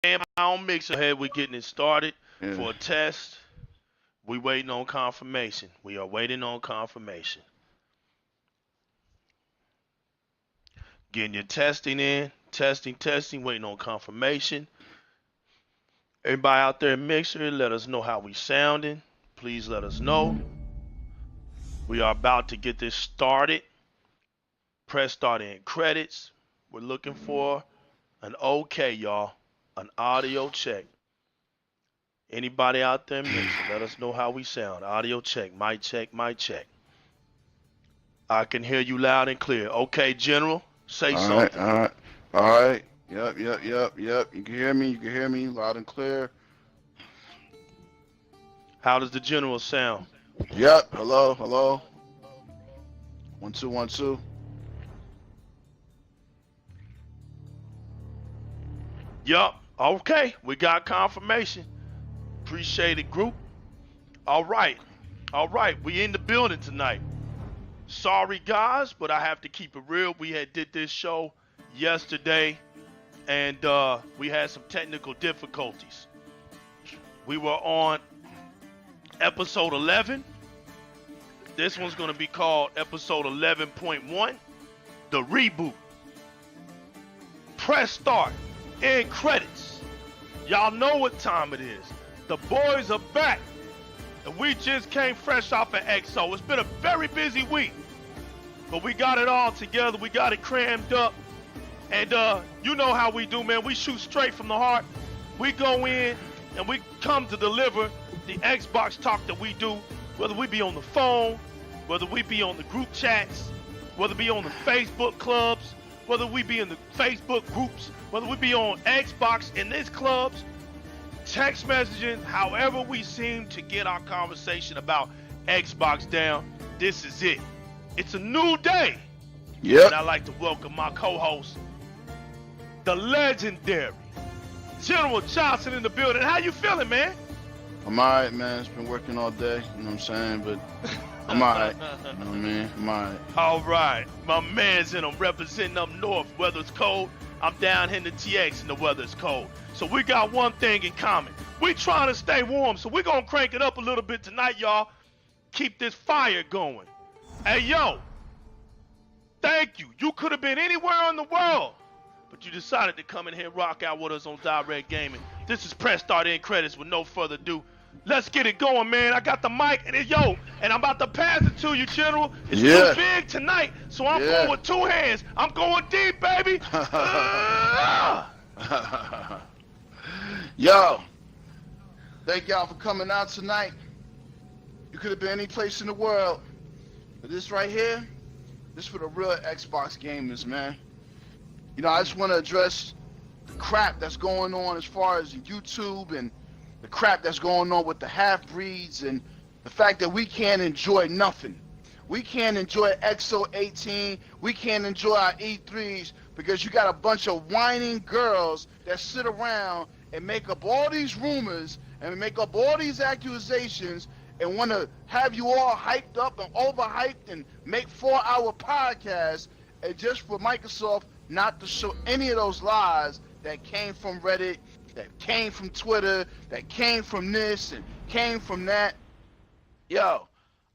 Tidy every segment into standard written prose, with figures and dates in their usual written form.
my own mixer head. We're getting it started for a test. We waiting on confirmation. We are waiting on confirmation. Getting your testing in. Testing, waiting on confirmation. Everybody out there in Mixer, let us know how we sounding. Please let us know. We are about to get this started. Press start in credits. We're looking for an okay, y'all. An audio check. Anybody out there in Mixer, let us know how we sound. Audio check, mic check, mic check. I can hear you loud and clear. Okay, General, say something. All right. Yep. You can hear me loud and clear. How does the General sound? Yep, hello. 1 2 1 2. Yup. Okay, we got confirmation. Appreciate it, group. All right. We in the building tonight. Sorry, guys, but I have to keep it real. We had did this show yesterday, and we had some technical difficulties. We were on episode 11. This one's going to be called episode 11.1, the reboot. Press start. End credits. Y'all know what time it is. The boys are back. And we just came fresh off of EXO. It's been a very busy week. But we got it all together. We got it crammed up. And you know how we do, man. We shoot straight from the heart. We go in and we come to deliver the Xbox talk that we do. Whether we be on the phone, whether we be on the group chats, whether we be on the Facebook clubs, whether we be in the Facebook groups, whether we be on Xbox in these clubs, text messaging, however we seem to get our conversation about Xbox down, this is it. It's a new day. Yep. And I'd like to welcome my co-host, the legendary General Johnson in the building. How you feeling, man? I'm alright, man. It's been working all day, you know what I'm saying? But I'm alright. You know what I mean? I'm alright. All right. My man's in them representing up north. Weather's cold. I'm down here in the TX and the weather's cold. So we got one thing in common. We trying to stay warm, so we're going to crank it up a little bit tonight, y'all. Keep this fire going. Hey, yo. Thank you. You could have been anywhere in the world, but you decided to come in here and rock out with us on Di-RREC Gaming. This is Press Start In Credits with no further ado. Let's get it going, man. I got the mic, and and I'm about to pass it to you, General. It's too big tonight, so I'm going with two hands. I'm going deep, baby. Yo, thank y'all for coming out tonight. You could have been any place in the world, but this right here, this for the real Xbox gamers, man. You know, I just want to address the crap that's going on as far as YouTube and the crap that's going on with the half-breeds and the fact that we can't enjoy nothing. We can't enjoy EXO 18. We can't enjoy our E3s because you got a bunch of whining girls that sit around and make up all these rumors and make up all these accusations and want to have you all hyped up and overhyped and make 4-hour podcasts, and just for Microsoft not to show any of those lies that came from Reddit, that came from Twitter, that came from this and came from that. Yo,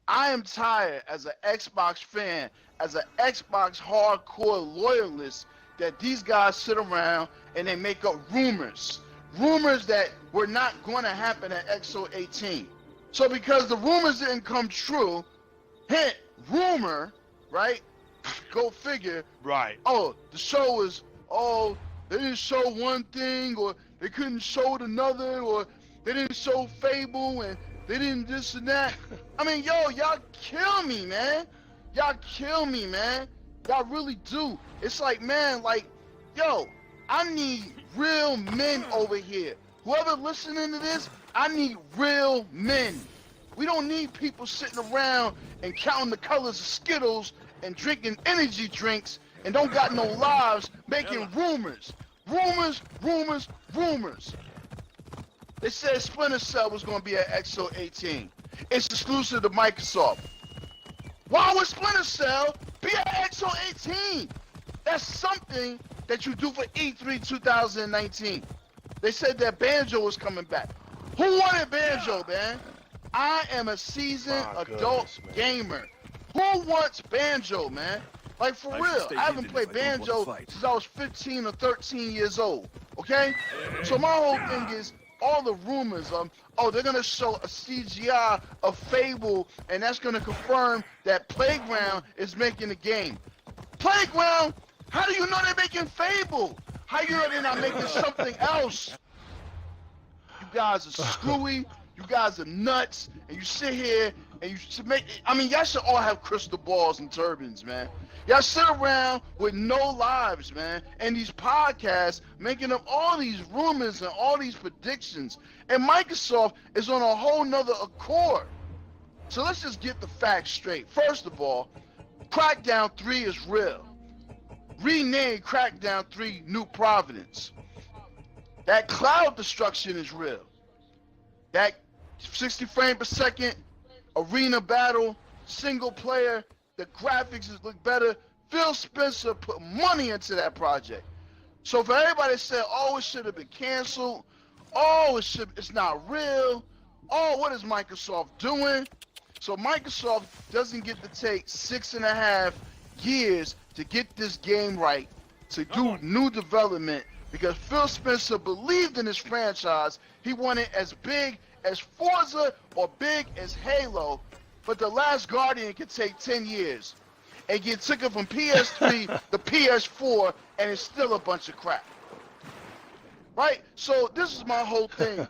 I am tired as an Xbox fan, as an Xbox hardcore loyalist, that these guys sit around and they make up rumors that were not going to happen at EXO 18. So because the rumors didn't come true, hint, rumor, right? Go figure. Right. Oh, the show was, they didn't show one thing, or they couldn't show it another, or they didn't show Fable, and they didn't this and that. I mean, yo, y'all kill me, man. Y'all kill me, man. Y'all really do. It's like, man, like, yo, I need real men over here. Whoever listening to this, I need real men. We don't need people sitting around and counting the colors of Skittles and drinking energy drinks and don't got no lives, making rumors. Rumors. They said Splinter Cell was going to be at EXO 18. It's exclusive to Microsoft. Why would Splinter Cell be at EXO 18? That's something that you do for E3 2019. They said that Banjo was coming back. Who wanted Banjo, man? I am a seasoned adult gamer. Who wants Banjo, man? Like, for real, I haven't played Banjo since I was 15 or 13 years old, okay? So my whole thing is, all the rumors of, oh, they're gonna show a CGI of Fable, and that's gonna confirm that Playground is making the game. Playground? How do you know they're making Fable? How you know they're not making something else? You guys are screwy, you guys are nuts, and you sit here and you should make, I mean, y'all should all have crystal balls and turbans, man. Y'all sit around with no lives, man, and these podcasts making up all these rumors and all these predictions. And Microsoft is on a whole nother accord. So let's just get the facts straight. First of all, Crackdown 3 is real. Rename Crackdown 3 New Providence. That cloud destruction is real. That 60 frames per second arena battle, single player, the graphics look better. Phil Spencer put money into that project. So for everybody that said, oh, it should have been canceled, oh, it's not real, oh, what is Microsoft doing? So Microsoft doesn't get to take 6.5 years to get this game right, to do new development, because Phil Spencer believed in his franchise. He wanted as big as Forza or big as Halo, but The Last Guardian could take 10 years and get took it from PS3 to PS4, and it's still a bunch of crap. Right? So this is my whole thing.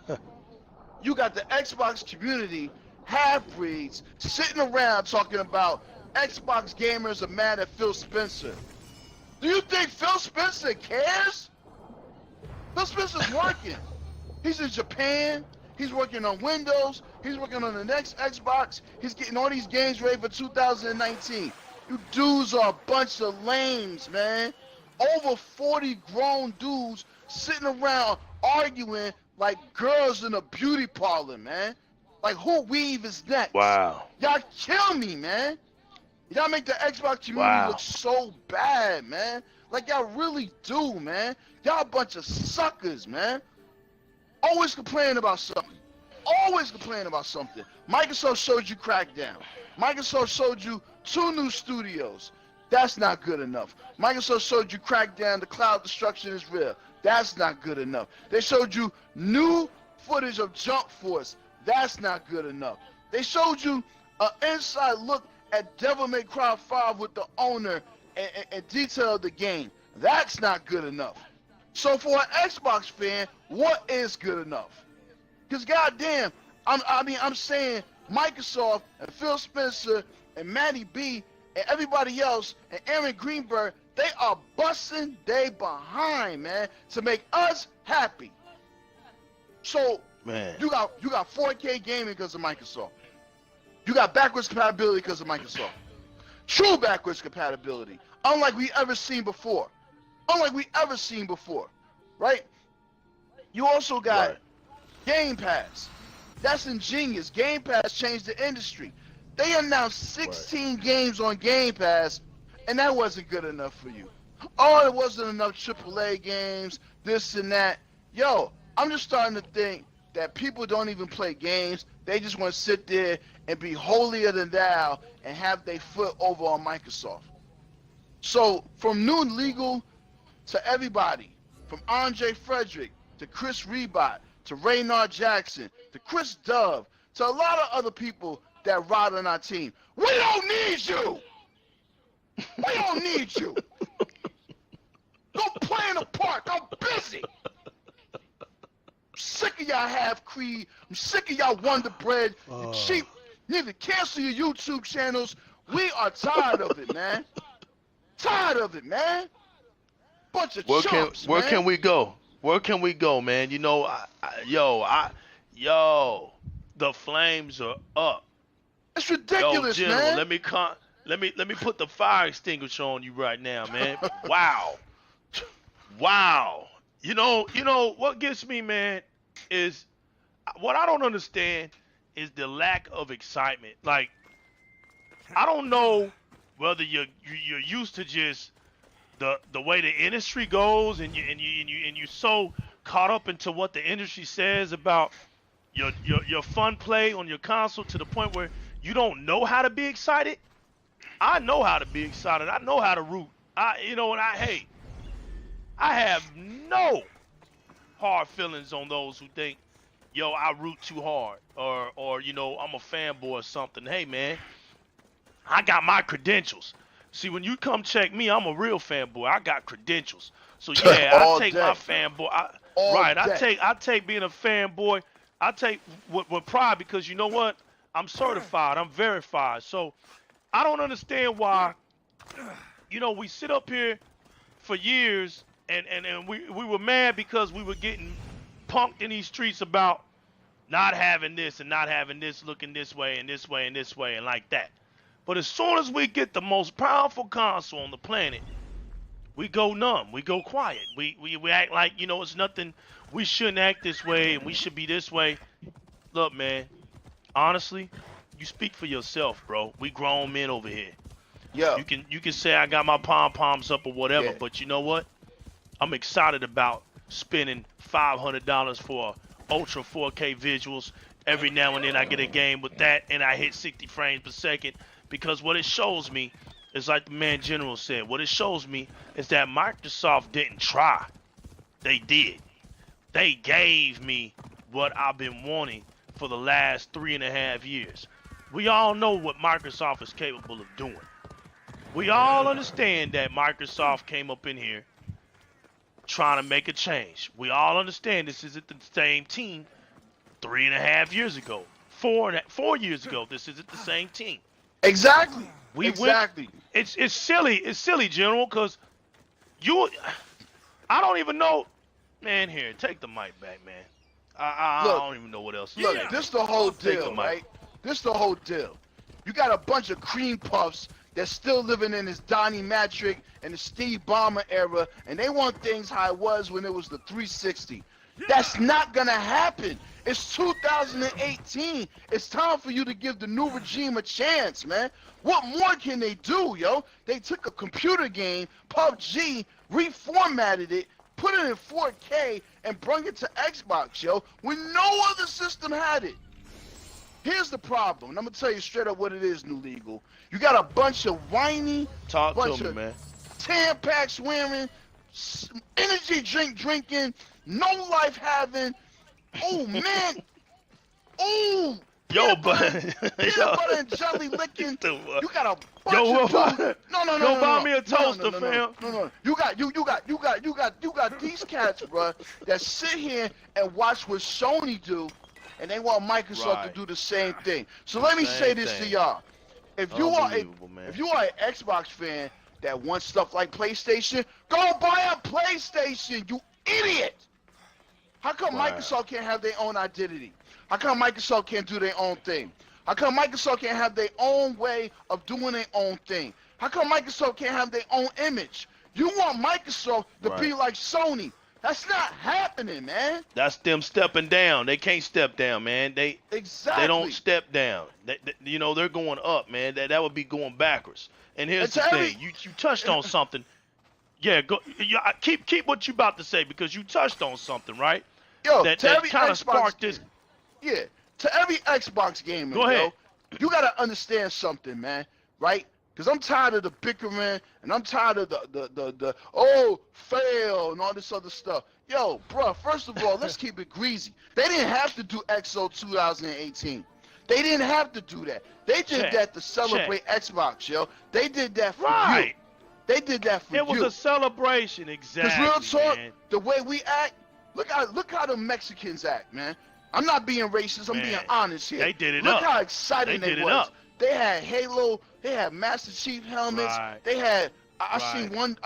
You got the Xbox community, half-breeds, sitting around talking about Xbox gamers are mad at Phil Spencer. Do you think Phil Spencer cares? Phil Spencer's working. He's in Japan. He's working on Windows. He's working on the next Xbox. He's getting all these games ready for 2019. You dudes are a bunch of lames, man. Over 40 grown dudes sitting around arguing like girls in a beauty parlor, man. Like, who weave is next? Wow. Y'all kill me, man. Y'all make the Xbox community look so bad, man. Like, y'all really do, man. Y'all a bunch of suckers, man. Always complaining about something. Always complaining about something. Microsoft showed you Crackdown. Microsoft showed you 2 new studios. That's not good enough. Microsoft showed you Crackdown, the cloud destruction is real. That's not good enough. They showed you new footage of Jump Force. That's not good enough. They showed you an inside look at Devil May Cry 5 with the owner and detailed the game. That's not good enough. So for an Xbox fan, what is good enough? Because goddamn, I'm saying Microsoft and Phil Spencer and Matty B and everybody else and Aaron Greenberg, they are busting they behind, man, to make us happy. So man, you got 4K gaming because of Microsoft. You got backwards compatibility because of Microsoft. True backwards compatibility, unlike we ever seen before. Right? You also got Game Pass. That's ingenious. Game Pass changed the industry. They announced 16 games on Game Pass, and that wasn't good enough for you. Oh, it wasn't enough AAA games, this and that. Yo, I'm just starting to think that people don't even play games. They just want to sit there and be holier than thou and have their foot over on Microsoft. So from New Legal to everybody, from Andre Frederick to Chris Rebot to Raynard Jackson to Chris Dove to a lot of other people that ride on our team, we don't need you. We don't need you. Go play in the park. I'm busy. I'm sick of y'all half-creed. I'm sick of y'all Wonder Bread. You cheap. You need to cancel your YouTube channels. We are tired of it, man. Tired of it, man. Bunch of chumps, where man. can we go? Where can we go, man? You know, the flames are up. It's ridiculous, Yo, General, man. let me put the fire extinguisher on you right now, man. Wow. You know what gets me, man, is what I don't understand is the lack of excitement. Like, I don't know whether you're used to just the way the industry goes and you so caught up into what the industry says about your fun play on your console to the point where you don't know how to be excited. I know how to be excited. I know how to root. I have no hard feelings on those who think, yo, I root too hard or I'm a fanboy or something. Hey man, I got my credentials. See, when you come check me, I'm a real fanboy. I got credentials. So yeah, I take my fanboy. I take being a fanboy. I take with pride because you know what? I'm certified. I'm verified. So I don't understand why, we sit up here for years and we were mad because we were getting punked in these streets about not having this and not having this, looking this way and this way and this way and like that. But as soon as we get the most powerful console on the planet, we go numb. We go quiet. We act like, it's nothing. We shouldn't act this way and we should be this way. Look, man, honestly, you speak for yourself, bro. We grown men over here. Yeah. You can say I got my pom-poms up or whatever, but you know what? I'm excited about spending $500 for Ultra 4K visuals. Every now and then I get a game with that and I hit 60 frames per second. Because what it shows me is like the man General said, what it shows me is that Microsoft didn't try. They did. They gave me what I've been wanting for the last 3.5 years. We all know what Microsoft is capable of doing. We all understand that Microsoft came up in here trying to make a change. We all understand this isn't the same team 3.5 years ago. 4 years ago, this isn't the same team. Exactly. Exactly. It's silly. It's silly, General, because I don't even know. Man, here, take the mic back, man. I don't even know what else to say. Look, this the whole deal, right? This the whole deal. You got a bunch of cream puffs that's still living in this Donnie Matrick and the Steve Ballmer era, and they want things how it was when it was the 360. That's not gonna happen. It's 2018. It's time for you to give the new regime a chance, man. What more can they do, yo? They took a computer game, PUBG, reformatted it, put it in 4K, and brung it to Xbox, yo, when no other system had it. Here's the problem, and I'm gonna tell you straight up what it is, New Legal. You got a bunch of whiny, bunch of Tampax wearing, energy drink drinking, no life having. Oh man! Oh! Peanut butter and jelly licking. You got a bunch of dudes. No. Buy me a toaster, fam. No. You got these cats, bruh, that sit here and watch what Sony do, and they want Microsoft to do the same thing. So let me say this to y'all: if you are an Xbox fan that wants stuff like PlayStation, go buy a PlayStation, you idiot! How come Microsoft can't have their own identity? How come Microsoft can't do their own thing? How come Microsoft can't have their own way of doing their own thing? How come Microsoft can't have their own image? You want Microsoft to be like Sony. That's not happening, man. That's them stepping down. They can't step down, man. They don't step down. They're going up, man. That would be going backwards. And here's the thing. You touched on something. Yeah, keep what you about to say because you touched on something, right? Yo, that kind of sparked this. Yeah, to every Xbox gamer, go ahead. You gotta understand something, man, right? Because I'm tired of the bickering and I'm tired of the fail and all this other stuff. Yo, bro, first of all, let's keep it greasy. They didn't have to do XO 2018. They didn't have to do that. They did that to celebrate Xbox, yo. They did that for you. They did that for you. It was a celebration, exactly. Because real talk, man. The way we act, look how the Mexicans act, man. I'm not being racist. I'm being honest here. They did it Look up. how excited they was. They had Halo. They had Master Chief helmets. They had. I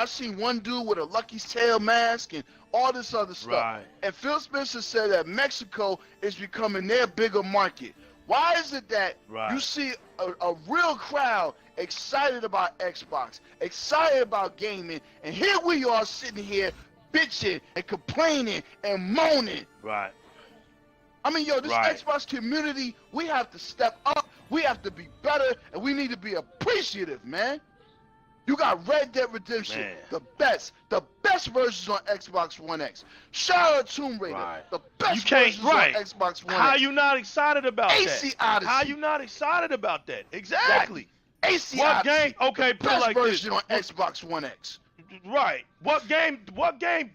seen one dude with a Lucky's Tail mask and all this other stuff. And Phil Spencer said that Mexico is becoming their bigger market. Why is it that you see a real crowd excited about Xbox, excited about gaming, and here we are sitting here bitching and complaining and moaning? Right. I mean, yo, this Xbox community, we have to step up, we have to be better, and we need to be appreciative, man. You got Red Dead Redemption, Man. the best versions on Xbox One X. Shadow of Tomb Raider, Right. the best You can't- versions right. on Xbox One How X. you not excited about AC that? Odyssey. How you not excited about that? Exactly. AC What Odyssey, game? Okay, the put it best like this. version on Xbox One X. Right. What game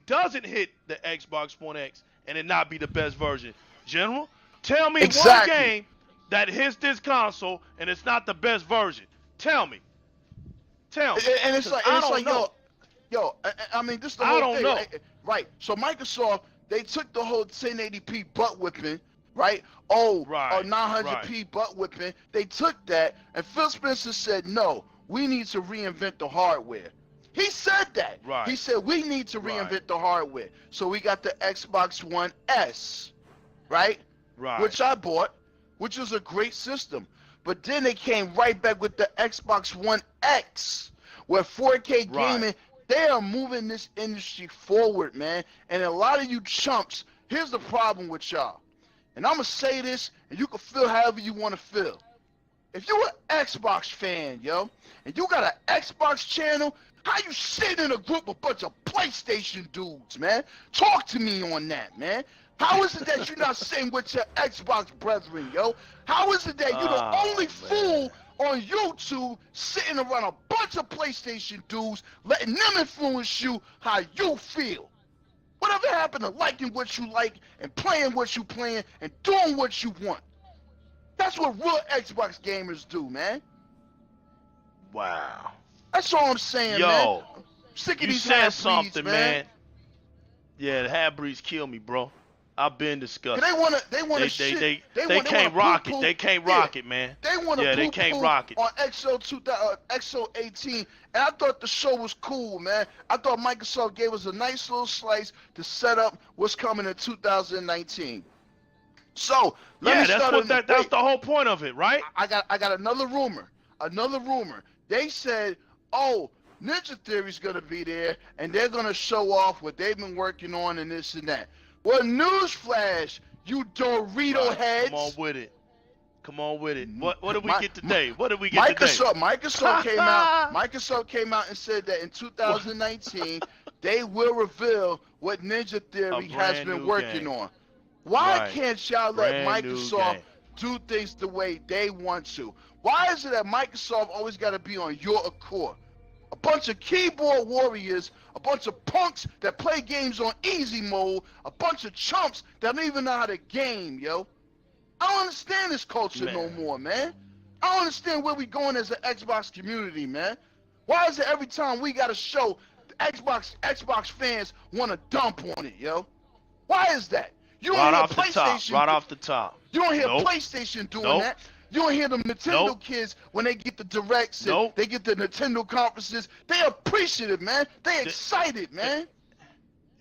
doesn't hit the Xbox One X and it not be the best version? General, tell me Exactly. one game that hits this console and it's not the best version. Tell me. Tell me. And it's 'Cause like, I don't know. yo, I mean, this is the I whole don't thing. know. Right. So Microsoft, they took the whole 1080p butt whipping, right? Oh, Right, 900p butt whipping. They took that, and Phil Spencer said, no, we need to reinvent the hardware. He said that. Right. He said we need to reinvent the hardware. So we got the Xbox One S, right? Right. Which I bought, which was a great system. But then they came right back with the Xbox One X, where 4K gaming, Right. they are moving this industry forward, man. And a lot of you chumps, here's the problem with y'all. And I'm going to say this, and you can feel however you want to feel. If you're an Xbox fan, yo, and you got an Xbox channel, how you sitting in a group of a bunch of PlayStation dudes, man? Talk to me on that, man. How is it that you're not sitting with your Xbox brethren, yo? How is it that you're the only fool on YouTube sitting around a bunch of PlayStation dudes, letting them influence you how you feel? Whatever happened to liking what you like and playing what you playing and doing what you want? That's what real Xbox gamers do, man. Wow. That's all I'm saying, man. Yo, I'm sick of you these said half-breeds, something, man. man. Yeah, the half-breeds kill me, bro. I've been disgusted. They wanna shit. They can't rock it. They can't rock it, man. They wanna Yeah, they can't rock it. on XO 18, and I thought the show was cool, man. I thought Microsoft gave us a nice little slice to set up what's coming in 2019. So Yeah, that's the whole point of it, right? I got another rumor. They said, oh, Ninja Theory's gonna be there, and they're gonna show off what they've been working on and this and that. Well, newsflash, you Dorito heads. Come on with it. What did we get today? Microsoft came out. Microsoft came out and said that in 2019 they will reveal what Ninja Theory has been working on. Why can't y'all let Microsoft do things the way they want to? Why is it that Microsoft always got to be on your accord? A bunch of keyboard warriors, a bunch of punks that play games on easy mode, a bunch of chumps that don't even know how to game, yo. I don't understand this culture no more, man. I don't understand where we going as an Xbox community, man. Why is it every time we got a show, the Xbox fans want to dump on it, yo? Why is that? You don't hear PlayStation. Right off the top. You don't hear PlayStation doing that. You don't hear the Nintendo kids when they get the directs and they get the Nintendo conferences. They appreciative, man. They excited, man.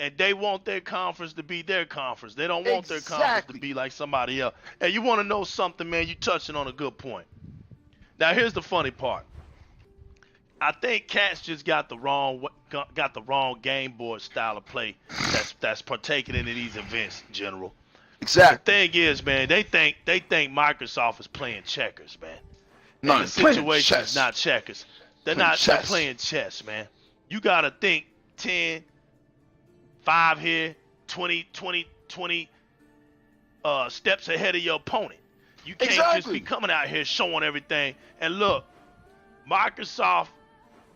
And they want their conference to be their conference. They don't want their conference to be like somebody else. And you want to know something, man? You touching on a good point. Now here's the funny part. I think cats just got the wrong Game Boy style of play that's partaking in these events in general. Exactly. The thing is, man, they think Microsoft is playing checkers, man. No, and the situation is not checkers. They're playing chess, man. You gotta think 10, 5 here, 20 steps ahead of your opponent. You can't just be coming out here showing everything. And look, Microsoft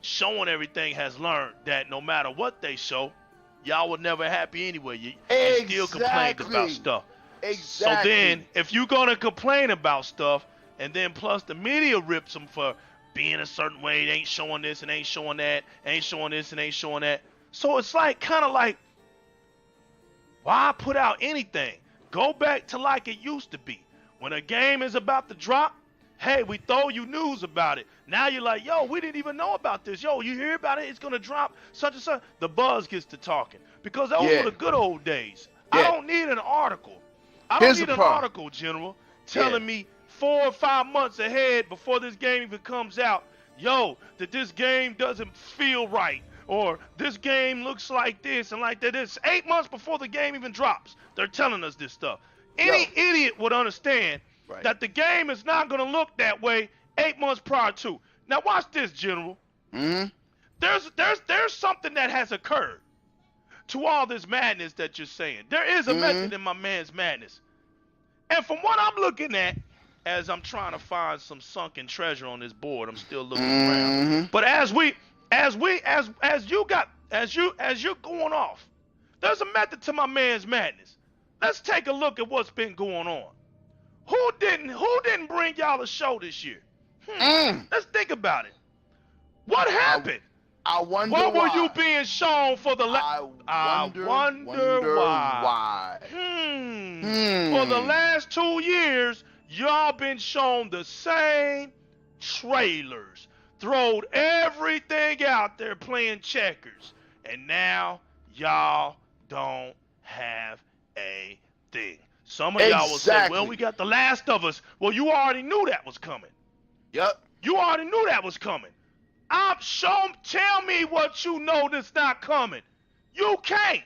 showing everything has learned that no matter what they show, y'all were never happy anyway. You still complained about stuff. Exactly. So then, if you're going to complain about stuff, and then plus the media rips them for being a certain way, they ain't showing this and ain't showing that, ain't showing this and ain't showing that. So it's like, kind of like, why put out anything? Go back to like it used to be. When a game is about to drop, hey, we throw you news about it. Now you're like, yo, we didn't even know about this. Yo, you hear about it? It's going to drop such and such. The buzz gets to talking. Because those were the good old days. Yeah. I don't need an article. I don't need an article, General, telling me 4 or 5 months ahead before this game even comes out, yo, that this game doesn't feel right, or this game looks like this and like that. It's 8 months before the game even drops. They're telling us this stuff. Any idiot would understand that the game is not going to look that way 8 months prior to. Now watch this, General. there's something that has occurred to all this madness that you're saying. There is a method in my man's madness. And from what I'm looking at, as I'm trying to find some sunken treasure on this board, I'm still looking around. But as you're going off, there's a method to my man's madness. Let's take a look at what's been going on. Who didn't bring y'all a show this year? Let's think about it. What happened? I wonder what why. were you being shown for the I wonder why. For the last 2 years, y'all been shown the same trailers. Throwed everything out there playing checkers. And now y'all don't have a thing. Some of y'all will say, well, we got The Last of Us. Well, you already knew that was coming. Yep. You already knew that was coming. Tell me what you know that's not coming. You can't.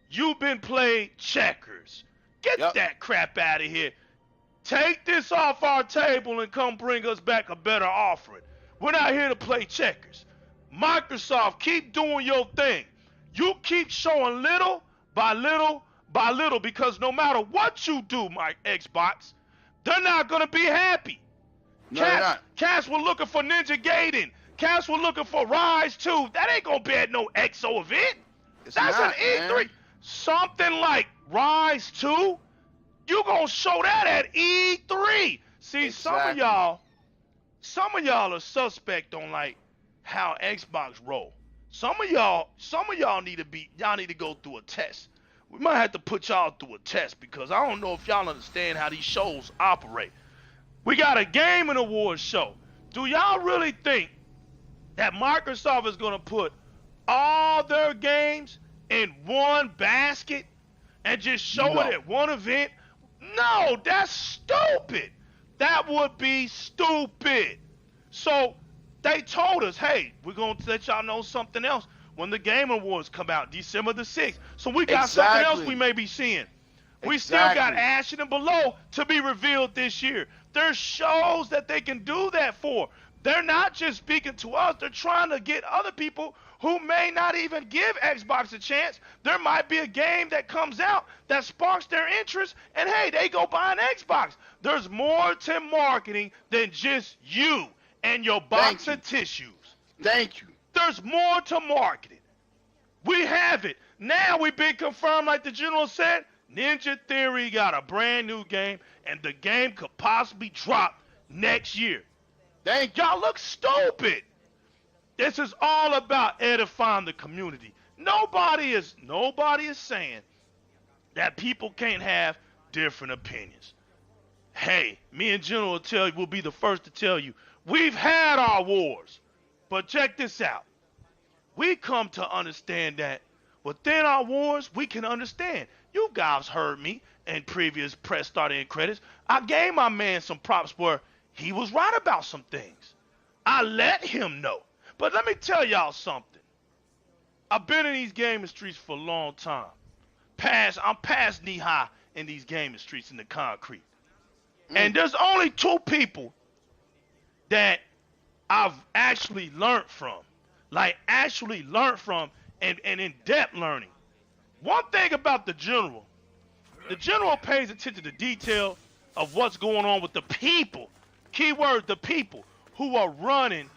You've been playing checkers. Get that crap out of here. Take this off our table and come bring us back a better offering. We're not here to play checkers. Microsoft, keep doing your thing. You keep showing little by little by little, because no matter what you do, my Xbox, they're not going to be happy. No, they're not. Cats were looking for Ninja Gaiden. Cats were looking for Rise 2. That ain't going to be at no EXO event. That's an E3. Man. Something like Rise 2, you going to show that at E3. See, exactly. some of y'all are suspect on like how Xbox roll. Some of y'all need to go through a test. We might have to put y'all through a test, because I don't know if y'all understand how these shows operate. We got a gaming awards show. Do y'all really think that Microsoft is going to put all their games in one basket and just show it at one event? No, that's stupid. That would be stupid. So they told us, hey, we're going to let y'all know something else when the Game Awards come out, December the 6th. So we got something else we may be seeing. We still got Ashen and Below to be revealed this year. There's shows that they can do that for. They're not just speaking to us. They're trying to get other people who may not even give Xbox a chance. There might be a game that comes out that sparks their interest, and hey, they go buy an Xbox. There's more to marketing than just you and your box of tissues. Thank you. There's more to marketing. We have it. Now we've been confirmed, like the General said, Ninja Theory got a brand new game, and the game could possibly drop next year. Y'all look stupid. This is all about edifying the community. Nobody is saying that people can't have different opinions. Hey, me and General will be the first to tell you, we've had our wars. But check this out. We come to understand that within our wars, we can understand. You guys heard me in previous press starting credits. I gave my man some props where he was right about some things. I let him know. But let me tell y'all something. I've been in these gaming streets for a long time. I'm past knee high in these gaming streets in the concrete. And there's only two people that I've actually learned from. Like actually learned from and in-depth learning. One thing about the General pays attention to detail of what's going on with the people. Keyword, the people who are running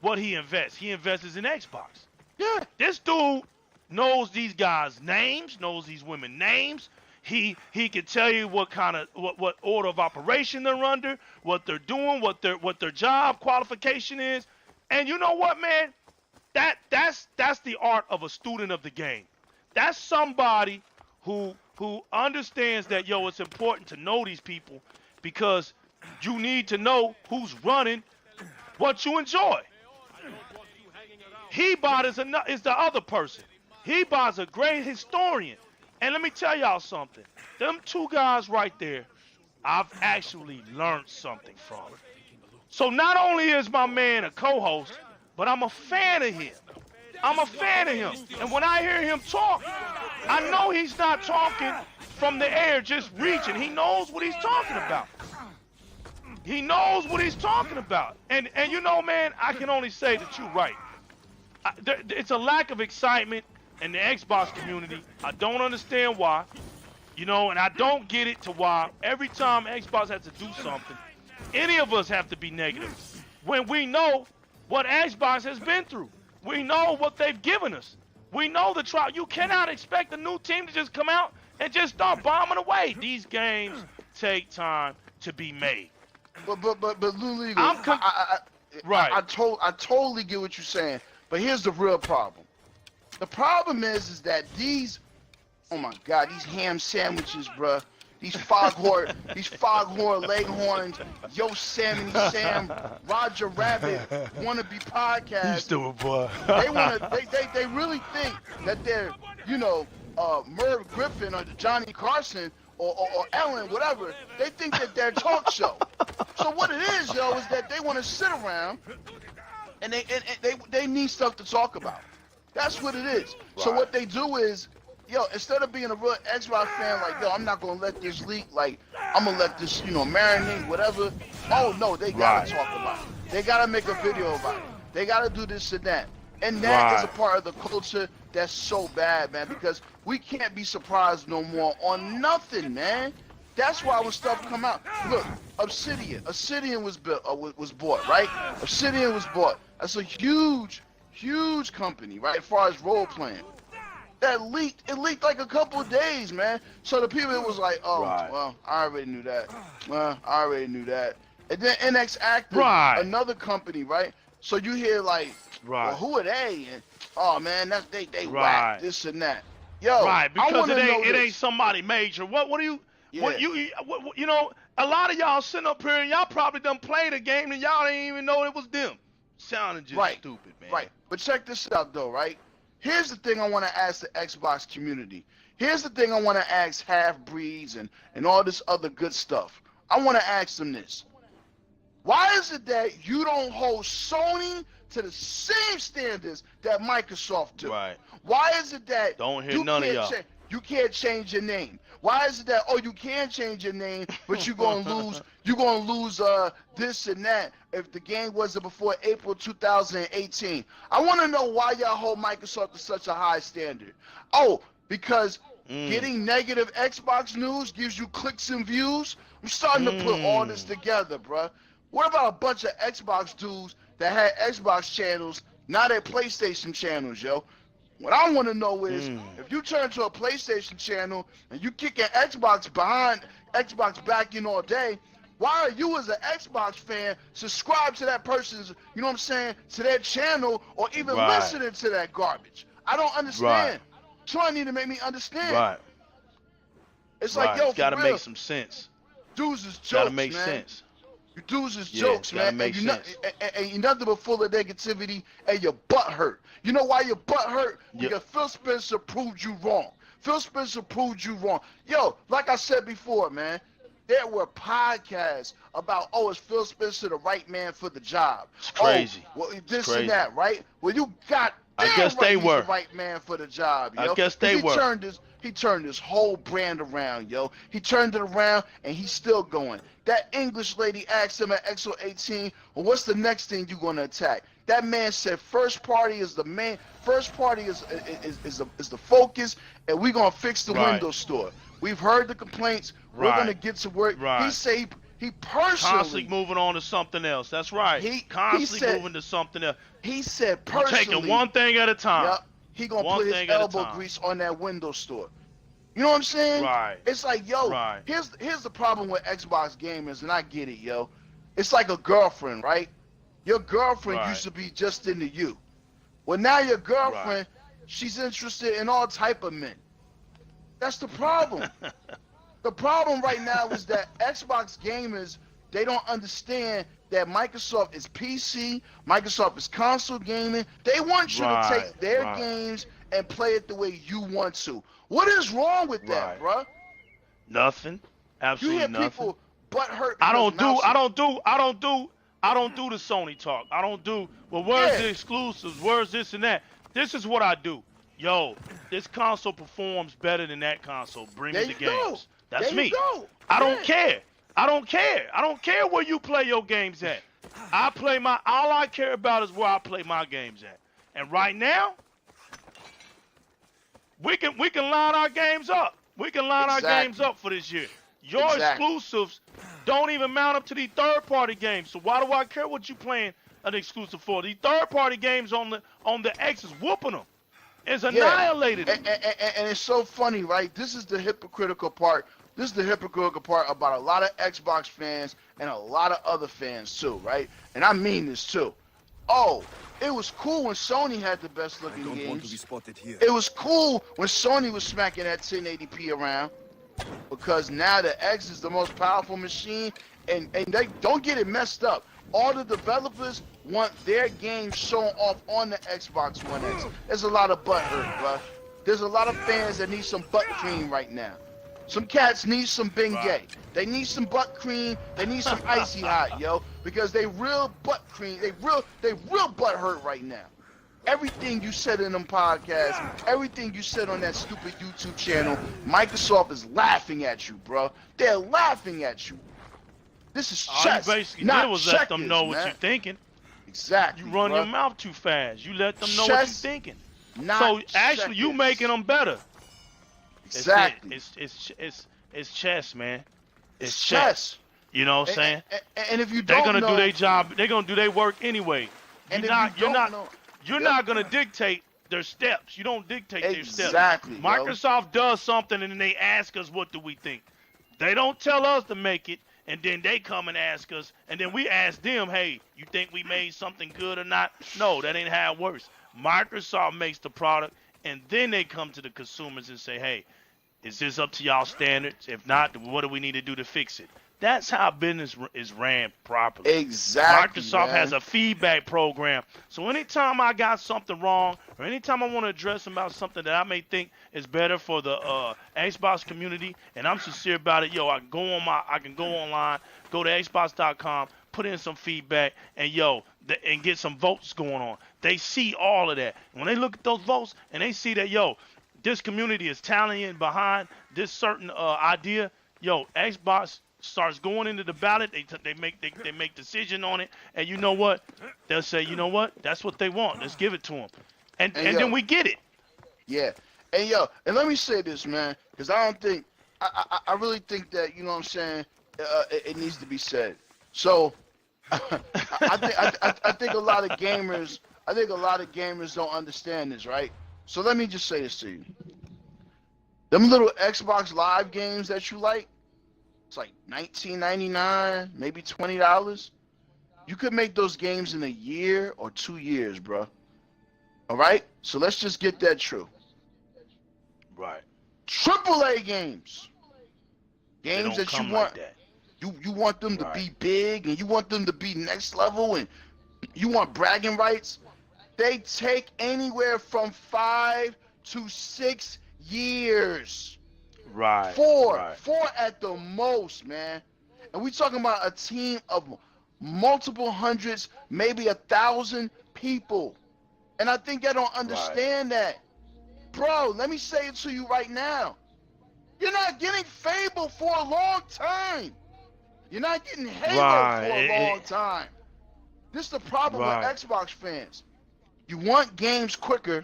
what he invests. He invests in Xbox. Yeah. This dude knows these guys' names, knows these women names. He can tell you what order of operation they're under, what they're doing, what their job qualification is. And you know what, man? That's the art of a student of the game. That's somebody who understands that, it's important to know these people, because you need to know who's running what you enjoy. He-Bot is the other person. He-Bot's a great historian. And let me tell y'all something. Them two guys right there, I've actually learned something from. So not only is my man a co-host, but I'm a fan of him. And when I hear him talk, I know he's not talking from the air, just reaching. He knows what he's talking about. And you know, man, I can only say that you're right. it's a lack of excitement in the Xbox community. I don't understand why. You know, and I don't get it to why every time Xbox has to do something, any of us have to be negative. When we know what Xbox has been through. We know what they've given us. We know the trial. You cannot expect a new team to just come out and just start bombing away. These games take time to be made. But Lou Legal, right. I totally get what you're saying. But here's the real problem. The problem is that these, oh my God, these ham sandwiches, bruh. These foghorn leghorns, Yosemite Sam, Roger Rabbit wannabe podcast. You stupid boy. They really think that they're, you know, Merv Griffin or Johnny Carson or Ellen, whatever. They think that they're a talk show. So what it is, yo, is that they want to sit around and they need stuff to talk about. That's what it is. Right. So what they do is, yo, instead of being a real Xbox fan, like, yo, I'm not gonna let this leak, like, I'm gonna let this, you know, marinate, whatever. Oh no, they gotta talk about it. They gotta make a video about it. They gotta do this and that. And that is a part of the culture that's so bad, man, because we can't be surprised no more on nothing, man. That's why when stuff come out, look, Obsidian was bought, right? Obsidian was bought. That's a huge company, right, as far as role playing. That leaked. It leaked like a couple of days, man. So the people was like, oh, well, I already knew that. Well, I already knew that. And then NX Active, another company, right? So you hear like, well, who are they? And oh man, that's they whack this and that. Yo, because it ain't somebody major. What do you? Yeah. What you know? A lot of y'all sitting up here and y'all probably done played a game and y'all didn't even know it was them. Sounding just stupid, man. Right. But check this out though, right? Here's the thing I want to ask the Xbox community. Here's the thing I want to ask half-breeds and all this other good stuff. I want to ask them this. Why is it that you don't hold Sony to the same standards that Microsoft do? Right. Why is it that don't hear none of y'all. You can't change your name? Why is it that, oh, you can change your name, but you're gonna lose this and that if the game wasn't before April 2018? I want to know why y'all hold Microsoft to such a high standard. Oh, because getting negative Xbox news gives you clicks and views? I'm starting to put all this together, bruh. What about a bunch of Xbox dudes that had Xbox channels, now they're PlayStation channels, yo? What I want to know is, if you turn to a PlayStation channel and you kick an Xbox behind, Xbox back in all day, why are you as an Xbox fan subscribe to that person's, you know what I'm saying, to their channel or even listening to that garbage? I don't understand. Someone need to make me understand. It's like, yo, it's gotta make some sense. Dudes is jokes, gotta make man. sense. You dudes is jokes, man. And you're nothing but full of negativity and your butt hurt. You know why your butt hurt? Because Phil Spencer proved you wrong. Phil Spencer proved you wrong. Yo, like I said before, man, there were podcasts about, oh, is Phil Spencer the right man for the job? It's crazy. Oh, well, this and that, right? Well, you got I guess they were the right man for the job, yo. I guess they were. He turned his whole brand around, yo. He turned it around, and he's still going. That English lady asked him at XO18, well, what's the next thing you're going to attack? That man said first party is the main, first party is the focus, and we're going to fix the Windows Store. We've heard the complaints. We're going to get to work. He said he personally. Constantly moving on to something else. That's right. He constantly moving to something else. He said personally. Taking one thing at a time. Yep. He gonna put his elbow grease on that Windows Store. You know what I'm saying? Right. It's like, yo, here's the problem with Xbox gamers, and I get it, yo. It's like a girlfriend, right? Your girlfriend used to be just into you. Well, now your girlfriend, she's interested in all type of men. That's the problem. The problem right now is that Xbox gamers, they don't understand that Microsoft is PC, Microsoft is console gaming. They want you to take their games and play it the way you want to. What is wrong with that, bruh? Nothing. Absolutely nothing. You hear people butt hurt. I don't do the Sony talk. I don't do, well, where's the exclusives? Where's this and that? This is what I do. Yo, this console performs better than that console. Bring me the games. That's me. I don't care. I don't care. I don't care where you play your games at. All I care about is where I play my games at. And right now, we can line our games up. We can line our games up for this year. Your exclusives don't even mount up to these third-party games. So why do I care what you playing an exclusive for? These third-party games on the X is whooping them. It's annihilated. And it's so funny, right? This is the hypocritical part. This is the hypocritical part about a lot of Xbox fans and a lot of other fans too, right? And I mean this too. Oh, it was cool when Sony had the best looking games. Want to be spotted here. It was cool when Sony was smacking that 1080p around, because now the X is the most powerful machine, and they don't get it messed up. All the developers want their games shown off on the Xbox One X. There's a lot of butt hurt, bro. There's a lot of fans that need some butt cream right now. Some cats need some Bengay. They need some butt cream. They need some icy hot, yo, because they real butt cream. They real butt hurt right now. Everything you said in them podcasts, everything you said on that stupid YouTube channel, Microsoft is laughing at you, bro. They're laughing at you. This is chess, all you basically not did was checkers, let them know what man. you're thinking. Exactly. You run bro. your mouth too fast. You let them know what you're thinking. Not so actually, checkers. you making them better. Exactly. It's chess, man. It's chess. You know what I'm saying? And if you they're don't gonna do their job. They're gonna do their work anyway. You're not gonna dictate their steps. You don't dictate their steps. Exactly. Microsoft does something and then they ask us what do we think. They don't tell us to make it, and then they come and ask us, and then we ask them, hey, you think we made something good or not? No, that ain't how it works. Microsoft makes the product, and then they come to the consumers and say, hey, is this up to y'all standards? If not, what do we need to do to fix it? That's how business is ran properly. Exactly. Microsoft has a feedback program. So anytime I got something wrong, or anytime I want to address about something that I may think is better for the Xbox community, and I'm sincere about it, yo, I can go online, go to Xbox.com, put in some feedback, and and get some votes going on. They see all of that. When they look at those votes and they see that, this community is tallying behind this certain idea, Xbox starts going into the ballot. They make decision on it, and you know what? They'll say, you know what? That's what they want. Let's give it to them, and then we get it. Yeah, and let me say this, man, because I don't think I really think that, you know what I'm saying, it needs to be said. So I think a lot of gamers don't understand this, right? So let me just say this to you. Them little Xbox Live games that you like, it's like $19.99, maybe $20. You could make those games in a year or 2 years, bro. All right? So let's just get that true. Right. AAA games. Games that you want. Like that. You want them to be big, and you want them to be next level, and you want bragging rights. They take anywhere from 5 to 6 years. Right. Four at the most, man. And we talking about a team of multiple hundreds, maybe 1,000 people. And I think they don't understand that. Bro, let me say it to you right now. You're not getting Fable for a long time. You're not getting Halo for a long time. This is the problem with Xbox fans. You want games quicker,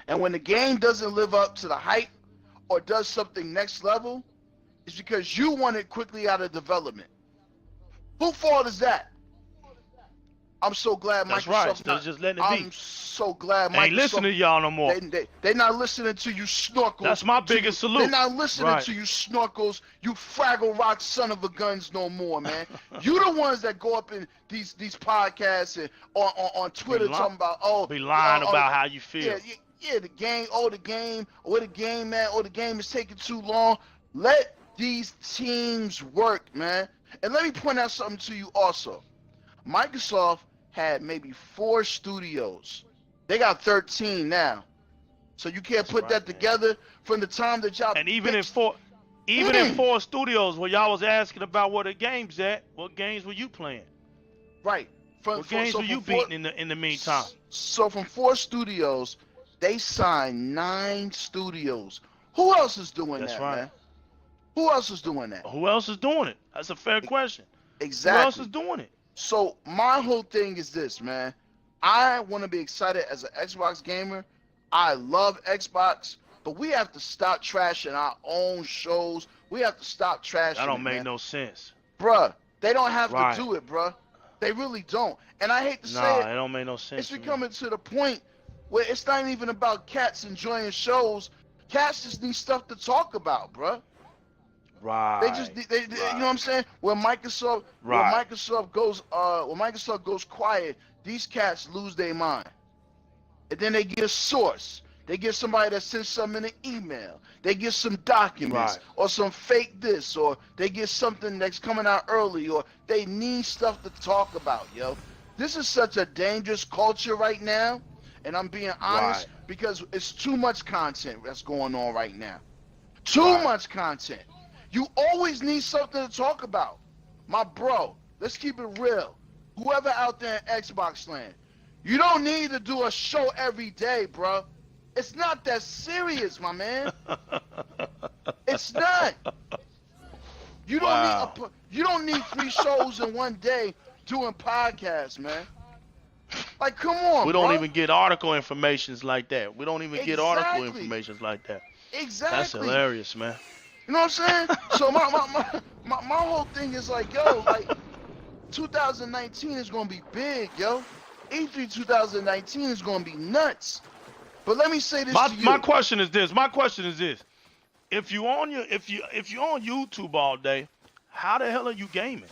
and when the game doesn't live up to the hype or does something next level, it's because you want it quickly out of development. Whose fault is that? I'm so glad Microsoft's That's right. Just letting it be. I'm so glad Microsoft ain't listening to y'all no more. They're not listening to you snorkels. That's my biggest salute. They're not listening to you snorkels, you Fraggle Rock son of a guns no more, man. You the ones that go up in these podcasts and on Twitter talking about be lying about how you feel. Yeah, the game, where the game at, the game is taking too long. Let these teams work, man. And let me point out something to you also. Microsoft had maybe 4 studios. They got 13 now. So you can't put that together from the time that y'all. And even in 4 studios where y'all was asking about where the games at, what games were you playing? Right. What games were you beating in the meantime? So from 4 studios, they signed 9 studios. Who else is doing that, man? Who else is doing that? Who else is doing it? That's a fair question. Exactly. Who else is doing it? So my whole thing is this, man. I want to be excited as an Xbox gamer. I love Xbox, but we have to stop trashing our own shows. We have to stop trashing That don't it, make man. no sense. Bruh, they don't have Right. to do it, bruh. They really don't. And I hate to say Nah, it, it don't make no sense. it's to me. becoming to the point where it's not even about cats enjoying shows. Cats just need stuff to talk about, bruh. Right. They just, you know what I'm saying? When Microsoft goes quiet, these cats lose their mind. And then they get a source. They get somebody that sends something in an email. They get some documents or some fake this, or they get something that's coming out early, or they need stuff to talk about, yo. This is such a dangerous culture right now, and I'm being honest because it's too much content that's going on right now. Too much content. You always need something to talk about. My bro, let's keep it real. Whoever out there in Xbox land, you don't need to do a show every day, bro. It's not that serious, my man. It's not. You don't need 3 shows in one day doing podcasts, man. Like, come on, We don't bro. even get article informations like that. We don't even get article informations like that. Exactly. That's hilarious, man. You know what I'm saying? So my whole thing is like, yo, like 2019 is gonna be big, yo. E3 2019 is gonna be nuts. But let me say this to you. My question is this. If you on YouTube all day, how the hell are you gaming?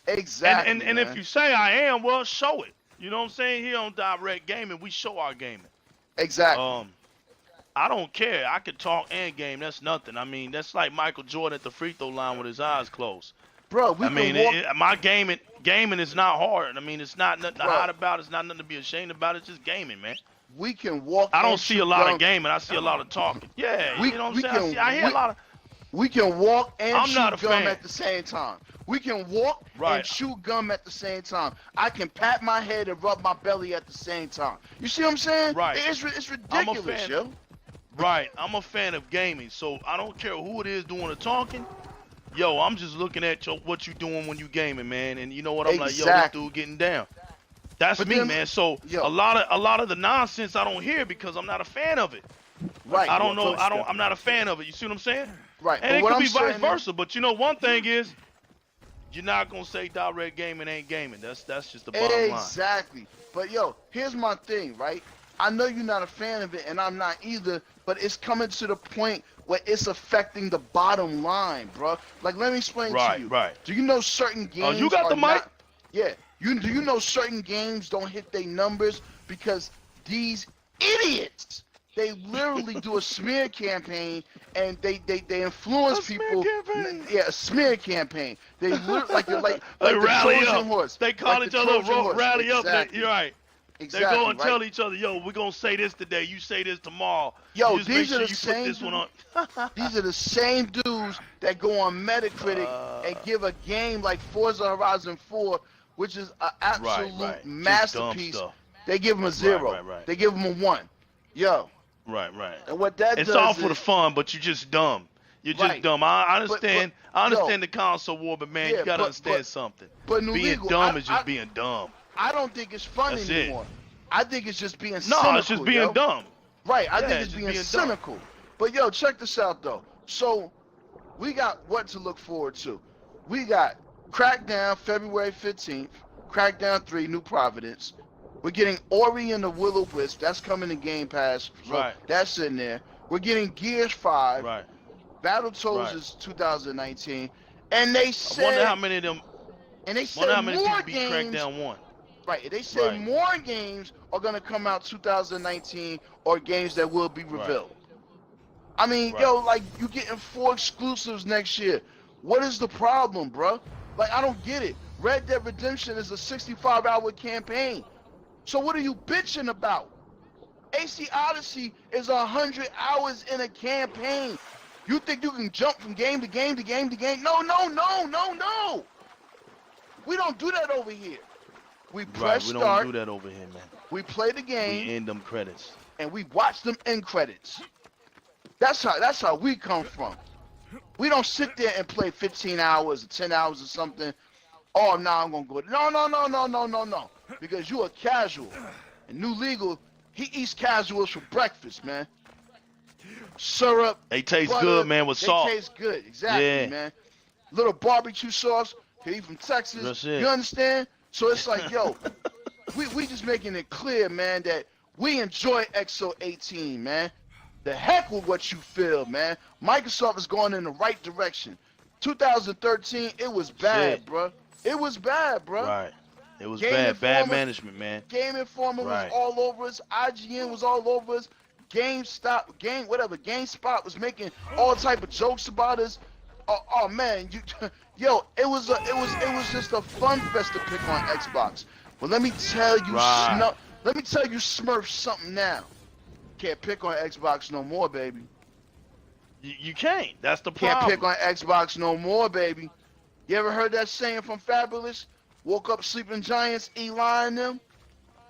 Exactly. And if you say I am, well, show it. You know what I'm saying? Here on Di-RREC Gaming, we show our gaming. Exactly. I don't care. I can talk and game. That's nothing. I mean, that's like Michael Jordan at the free throw line with his eyes closed. Bro, my gaming is not hard. I mean, it's not nothing to hide about. It's not nothing to be ashamed about. It's just gaming, man. We can walk. I don't see a lot of gaming. I see a lot of talking. Yeah, you know what I'm saying? I hear a lot of. We can walk and shoot gum fan. at the same time. We can walk and shoot gum at the same time. I can pat my head and rub my belly at the same time. You see what I'm saying? Right. It's ridiculous, yo. Right. I'm a fan of gaming, so I don't care who it is doing the talking. Yo, I'm just looking at what you doing when you gaming, man. And you know what? I'm like, yo, this dude getting down. That's me, man. So a lot of the nonsense I don't hear because I'm not a fan of it. Right. I don't know. I'm not a fan of it. You see what I'm saying? Right. And it could be vice versa. But you know, one thing is, you're not gonna say Di-RREC Gaming ain't gaming. That's just the bottom line. Exactly. But yo, here's my thing, right? I know you're not a fan of it, and I'm not either. But it's coming to the point where it's affecting the bottom line, bro. Like, let me explain to you. Right. Do you know certain games? You got the mic? Yeah. Do you know certain games don't hit their numbers because these idiots, they literally do a smear campaign and they influence people. Yeah, a smear campaign. They like the Trojan horse. They call each other rally up. You're right. Exactly, they go and tell each other, yo, we're going to say this today. You say this tomorrow. Yo, these are the same these are the same dudes that go on Metacritic and give a game like Forza Horizon 4, which is an absolute masterpiece. They give them a 0. They give them a 1. Yo. Right. And what that does is... It's all for the fun, but you're just dumb. You're just dumb. I understand the console war, but man, you got to understand something. Being dumb is just being dumb. I don't think it's fun anymore. I think it's just being cynical. No, it's just being dumb. Right, I think it's being cynical. Dumb. But yo, check this out though. So we got what to look forward to. We got Crackdown February 15th, Crackdown 3 New Providence. We're getting Ori and the Will-O-Wisp. That's coming to Game Pass. So that's in there. We're getting Gears 5. Right. Battletoads is 2019. And they said... I wonder how many of them... And they said more games... Crackdown 1. Right, they said more games are going to come out 2019 or games that will be revealed. I mean, yo, like, you getting 4 exclusives next year. What is the problem, bro? Like, I don't get it. Red Dead Redemption is a 65-hour campaign. So what are you bitching about? AC Odyssey is 100 hours in a campaign. You think you can jump from game to game to game to game? No. We don't do that over here. We press start. We don't do that over here, man. We play the game. We end them credits. And we watch them end credits. That's how we come from. We don't sit there and play 15 hours or 10 hours or something. Oh, now I'm gonna go. No. Because you are casual. And New Legal, he eats casuals for breakfast, man. Syrup. They taste butter, good, man, with salt. They taste good, exactly, Yeah. man. Little barbecue sauce. He from Texas. That's it. You understand? So it's like, yo, we just making it clear, man, that we enjoy XO 18, man. The heck with what you feel, man. Microsoft is going in the right direction. 2013, it was bad, bro. It was bad, bro. Right. It was Game bad. Informer, Bad management, man. Game Informer Right. was all over us. IGN was all over us. GameSpot was making all type of jokes about us. Oh man, yo, it was just a fun fest to pick on Xbox. But let me tell you, Right. let me tell you, Smurf, something now. Can't pick on Xbox no more, baby. You can't. That's the problem. Can't pick on Xbox no more, baby. You ever heard that saying from Fabulous? Woke up sleeping giants, Eli and them?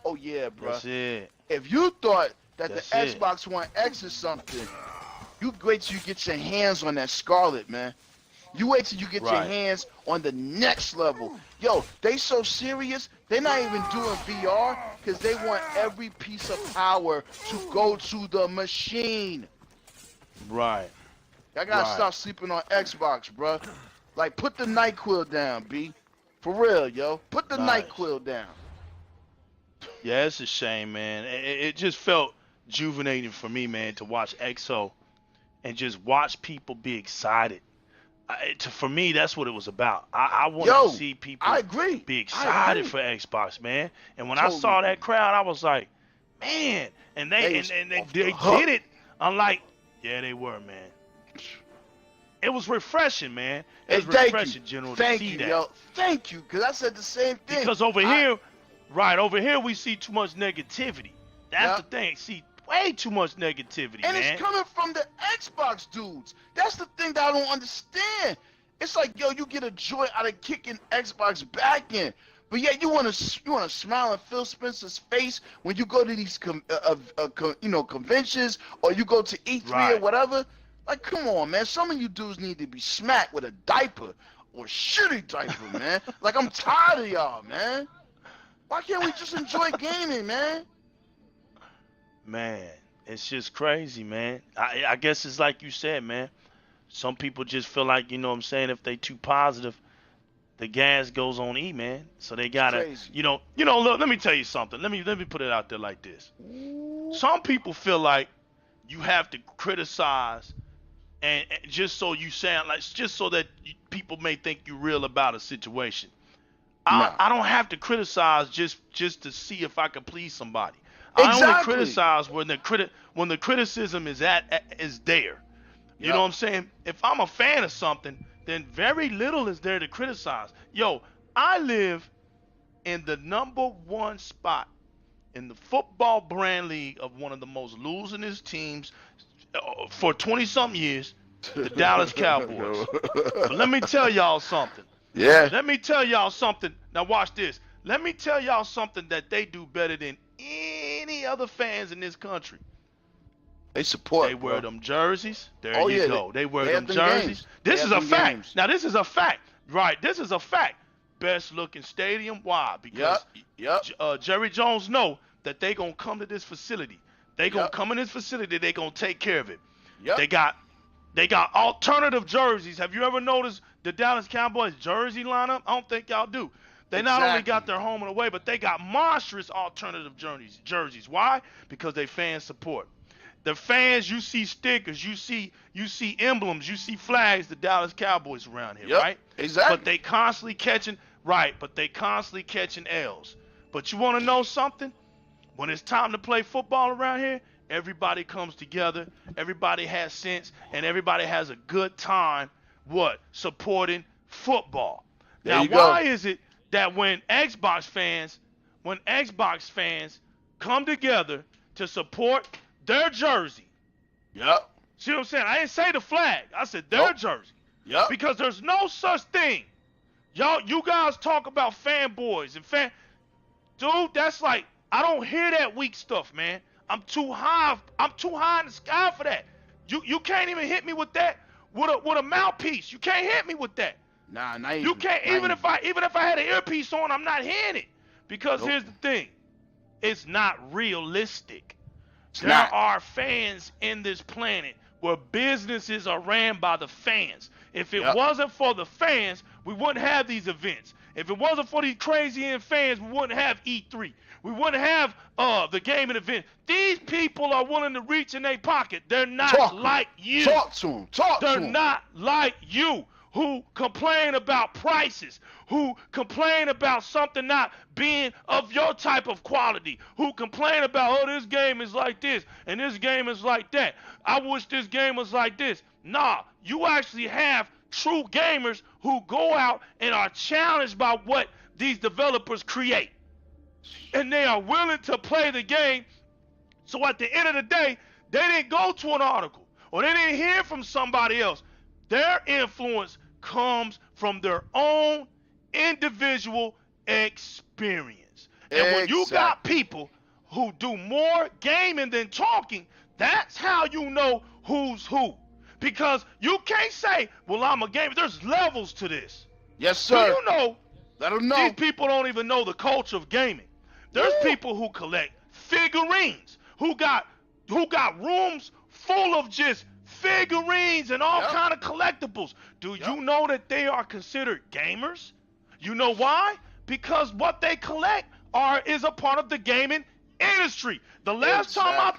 Oh yeah, bro. That's it. If you thought that That's the it. Xbox One X is something, you wait till you get your hands on that Scarlet, man. You wait till you get your Right. hands on the next level. Yo, they so serious, they're not even doing VR because they want every piece of power to go to the machine. Right. I gotta Right. stop sleeping on Xbox, bro. Like, put the NyQuil down, B. For real, yo. Put the Nice. NyQuil down. Yeah, it's a shame, man. It just felt juvenating for me, man, to watch XO and just watch people be excited. For me, that's what it was about. I wanted Yo, to see people I agree. be I excited agree. for Xbox, man. And when Totally I saw that agree. crowd, I was like, man. And They they was and they off the hook. did it. I'm like, yeah, they were, man. It was refreshing, man. It was Thank refreshing, you. General, Thank to see you, that. yo. Thank you, because I said the same thing. Because over here we see too much negativity. That's Yeah. the thing. See, way too much negativity, And man. it's coming from the Xbox dudes. That's the thing that I don't understand. It's like, yo, you get a joy out of kicking Xbox back in. But yet you want to smile on Phil Spencer's face when you go to these conventions or you go to E3 or Right. whatever. Like, come on, man. Some of you dudes need to be smacked with a diaper or shitty diaper, man. Like, I'm tired of y'all, man. Why can't we just enjoy gaming, man? Man, it's just crazy, man. I guess it's like you said, man. Some people just feel like, you know what I'm saying, if they too positive, the gas goes on E, man. So they gotta, Crazy. look, let me tell you something. Let me put it out there like this. Some people feel like you have to criticize and just so you sound like, just so that people may think you're real about a situation. Nah. I don't have to criticize just to see if I can please somebody. I only Exactly. criticize when the criticism is there. You know what I'm saying? If I'm a fan of something, then very little is there to criticize. Yo, I live in the #1 spot in the football brand league of one of the most losingest teams for 20-something years, the Dallas Cowboys. But let me tell y'all something. Yeah. Let me tell y'all something. Now watch this. Let me tell y'all something that they do better than any other fans in this country. They support. They wear them jerseys. There Oh, you yeah, go. They wear they them have them jerseys. games. This They is a have them fact. games. Now this is a fact. Right. This is a fact. Best looking stadium. Why? Because Yep. Jerry Jones know that they gonna come to this facility. They gonna Yep. come in this facility. They gonna take care of it. Yep. They got alternative jerseys. Have you ever noticed the Dallas Cowboys jersey lineup? I don't think y'all do. They not only Exactly. got their home and away, but they got monstrous alternative jerseys. Why? Because they fans support. The fans, you see stickers, you see emblems, you see flags, the Dallas Cowboys around here, Yep. right? Exactly. But they constantly catching L's. But you want to know something? When it's time to play football around here, everybody comes together, everybody has sense, and everybody has a good time, supporting football. There Now, you go. why is it that when Xbox fans come together to support their jersey, Yep. see what I'm saying? I didn't say the flag. I said their Nope. jersey. Yep. Because there's no such thing. You guys talk about fanboys and dude, that's like, I don't hear that weak stuff, man. I'm too high in the sky for that. You can't even hit me with that with a mouthpiece. You can't hit me with that. Nah, You can't even if I had an earpiece on, I'm not hearing it. Because Nope. here's the thing. It's not realistic. There not. are fans in this planet where businesses are ran by the fans. If it wasn't for the fans, we wouldn't have these events. If it wasn't for these crazy fans, we wouldn't have E3. We wouldn't have the gaming event. These people are willing to reach in their pocket. They're not like you. Talk to them. They're not like you, who complain about prices, who complain about something not being of your type of quality, who complain about, oh, this game is like this and this game is like that. I wish this game was like this. Nah, you actually have true gamers who go out and are challenged by what these developers create. And they are willing to play the game. So at the end of the day, they didn't go to an article or they didn't hear from somebody else. Their influence comes from their own individual experience. And when you got people who do more gaming than talking, that's how you know who's who. Because you can't say, well, I'm a gamer. There's levels to this. Yes, sir. Do you know? Let them know. These people don't even know the culture of gaming. There's people who collect figurines, who got rooms full of just figurines and all kind of collectibles. Do you know that they are considered gamers? You know why? Because what they collect is a part of the gaming industry. The last time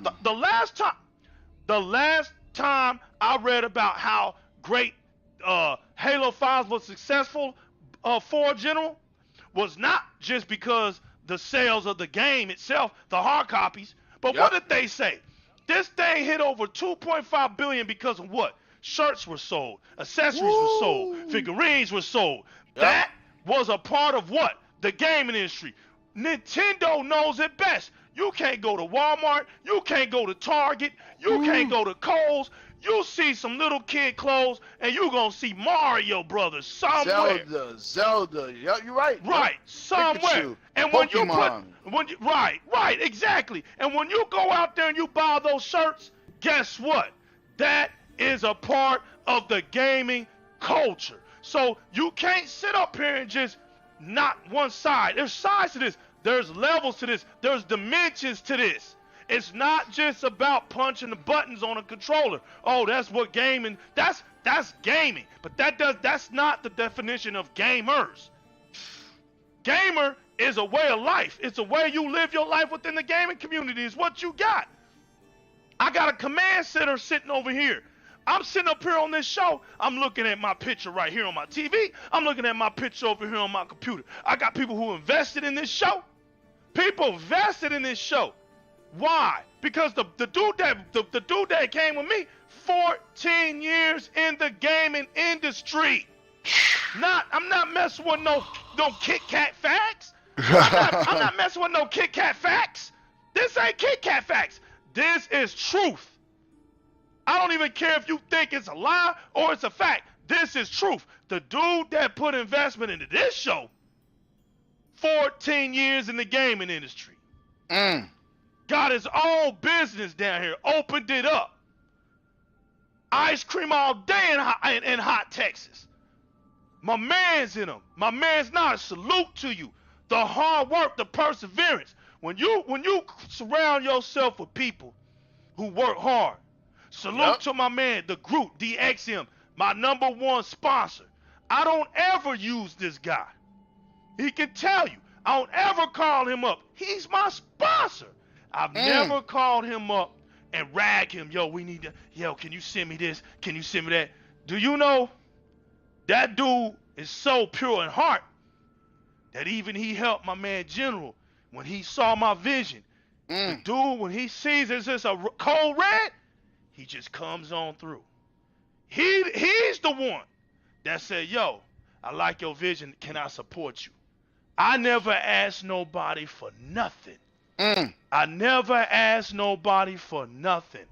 I read about how great Halo 5 was successful for General was not just because the sales of the game itself, the hard copies, but what did they say? This thing hit over 2.5 billion because of what? Shirts were sold, accessories were sold, figurines were sold. That was a part of what? The gaming industry. Nintendo knows it best. You can't go to Walmart, you can't go to Target, you can't go to Kohl's. You see some little kid clothes, and you gonna see Mario Brothers somewhere. Zelda. Yeah, you're right. Right, somewhere. And when right, exactly. And when you go out there and you buy those shirts, guess what? That is a part of the gaming culture. So you can't sit up here and just not one side. There's sides to this. There's levels to this. There's dimensions to this. It's not just about punching the buttons on a controller. Oh, that's what gaming. That's gaming. But that's not the definition of gamers. Gamer is a way of life. It's a way you live your life within the gaming community. It's what you got. I got a command center sitting over here. I'm sitting up here on this show. I'm looking at my picture right here on my TV. I'm looking at my picture over here on my computer. I got people who invested in this show. People invested in this show. Why? Because the dude that came with me, 14 years in the gaming industry. I'm not messing with no Kit Kat facts. I'm not messing with no Kit Kat facts. This ain't Kit Kat facts. This is truth. I don't even care if you think it's a lie or it's a fact. This is truth. The dude that put investment into this show, 14 years in the gaming industry. Got his own business down here, opened it up. Ice cream all day in hot Texas. My man's in them. My man's not. A salute to you. The hard work, the perseverance. When you surround yourself with people who work hard, salute to my man, the group, DXM, my #1 sponsor. I don't ever use this guy. He can tell you. I don't ever call him up. He's my sponsor. I've never called him up and rag him. Can you send me this? Can you send me that? Do you know that dude is so pure in heart that even he helped my man General when he saw my vision. The dude, when he sees it's just a cold red, he just comes on through. He's the one that said, yo, I like your vision. Can I support you? I never asked nobody for nothing. I never asked nobody for nothing.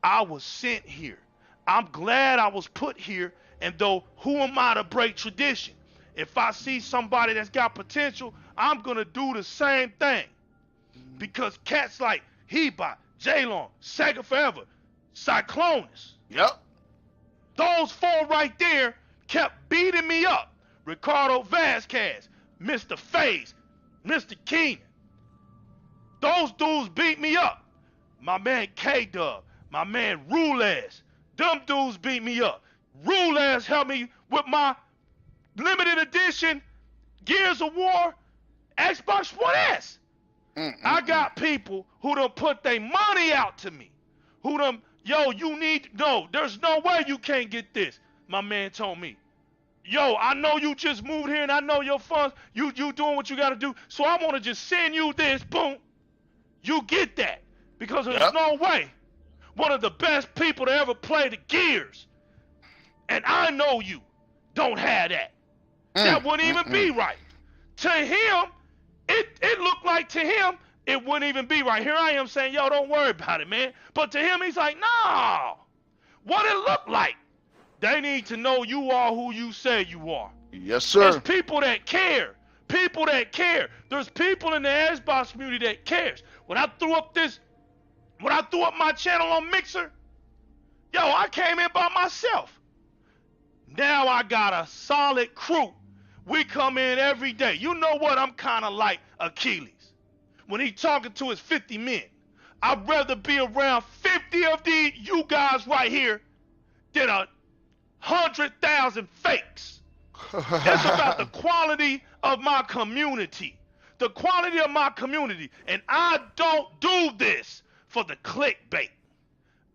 I was sent here. I'm glad I was put here, and though who am I to break tradition? If I see somebody that's got potential, I'm going to do the same thing. Because cats like Hebot, J-Long, Sega Forever, Cyclonus. Yep. Those four right there kept beating me up. Ricardo Vasquez, Mr. FaZe, Mr. Keenan. Those dudes beat me up. My man K-Dub, my man Rulez, them dudes beat me up. Rulez helped me with my limited edition Gears of War Xbox One S. I got people who done put their money out to me. Who done, yo, you need, no, there's no way you can't get this. My man told me, yo, I know you just moved here and I know your funds. You doing what you got to do. So I want to just send you this. Boom. You get that. Because there's no way one of the best people to ever play the Gears, and I know you, don't have that. That wouldn't even be right. To him, it looked like to him, it wouldn't even be right. Here I am saying, yo, don't worry about it, man. But to him, he's like, no. What it look like? They need to know you are who you say you are. Yes, sir. There's people that care. People that care. There's people in the Xbox community that cares. When I threw up my channel on Mixer, yo, I came in by myself. Now I got a solid crew. We come in every day. You know what? I'm kind of like Achilles. When he talking to his 50 men, I'd rather be around 50 of you guys right here than 100,000 fakes. It's about the quality of my community. The quality of my community. And I don't do this for the clickbait.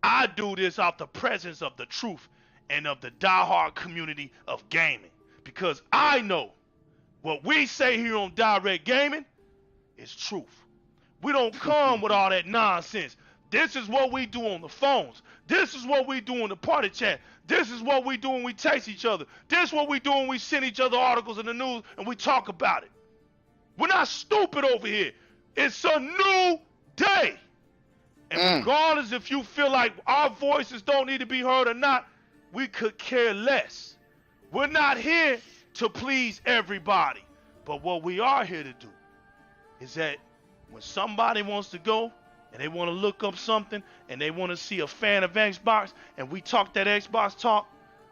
I do this out the presence of the truth and of the diehard community of gaming. Because I know what we say here on Di-RREC Gaming is truth. We don't come with all that nonsense. This is what we do on the phones. This is what we do in the party chat. This is what we do when we text each other. This is what we do when we send each other articles in the news and we talk about it. We're not stupid over here. It's a new day. And regardless if you feel like our voices don't need to be heard or not, we could care less. We're not here to please everybody. But what we are here to do is that when somebody wants to go and they want to look up something and they want to see a fan of Xbox and we talk that Xbox talk,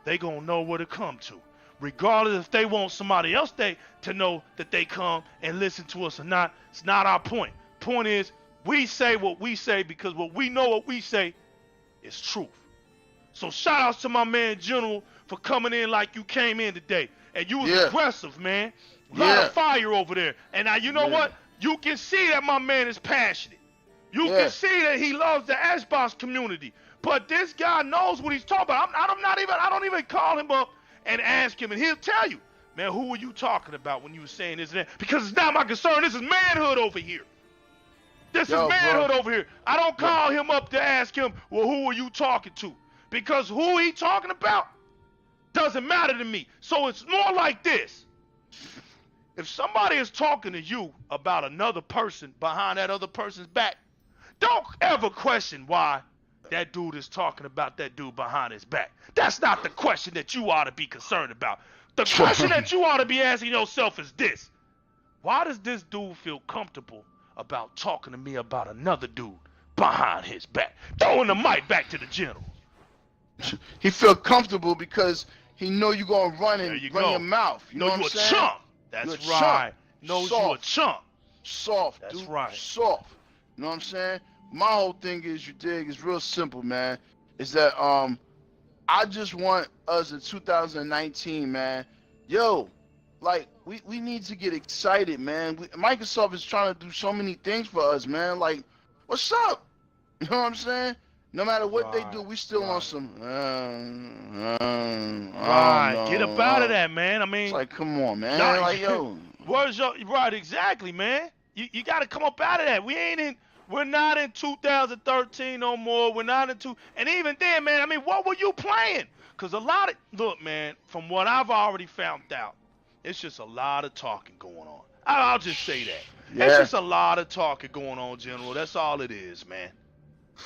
they going to know where to come to. Regardless if they want somebody else to know that they come and listen to us or not, it's not our point. Point is, we say what we say because what we know what we say is truth. So shout outs to my man General for coming in like you came in today. And you was aggressive, man. A lot of fire over there. And now you know what? You can see that my man is passionate. You can see that he loves the Xbox community. But this guy knows what he's talking about. I don't even call him up and ask him, and he'll tell you, man, who were you talking about when you were saying this and that? Because it's not my concern. This is manhood over here. This is manhood over here. I don't call him up to ask him, well, who are you talking to? Because who he talking about doesn't matter to me. So it's more like this. If somebody is talking to you about another person behind that other person's back, don't ever question why that dude is talking about that dude behind his back. That's not the question that you ought to be concerned about. The question that you ought to be asking yourself is this. Why does this dude feel comfortable about talking to me about another dude behind his back? Throwing the mic back to the general. He feel comfortable because he know you gonna run and run your mouth. You know what I'm saying? Chump. That's right. Knows you a chump. Soft, That's dude. right. Soft. You know what I'm saying? My whole thing is, you dig, is real simple, man. Is that I just want us in 2019, man. Yo, like we need to get excited, man. Microsoft is trying to do so many things for us, man. Like, what's up? You know what I'm saying? No matter what they do, we still on some. Get up out of that, man. I mean, it's like, come on, man. Like, yo, where's your right? Exactly, man. You got to come up out of that. We're not in 2013 no more. We're not in and even then, man. I mean, what were you playing? Cause look, man. From what I've already found out, it's just a lot of talking going on. I'll just say that. It's just a lot of talking going on, General. That's all it is, man.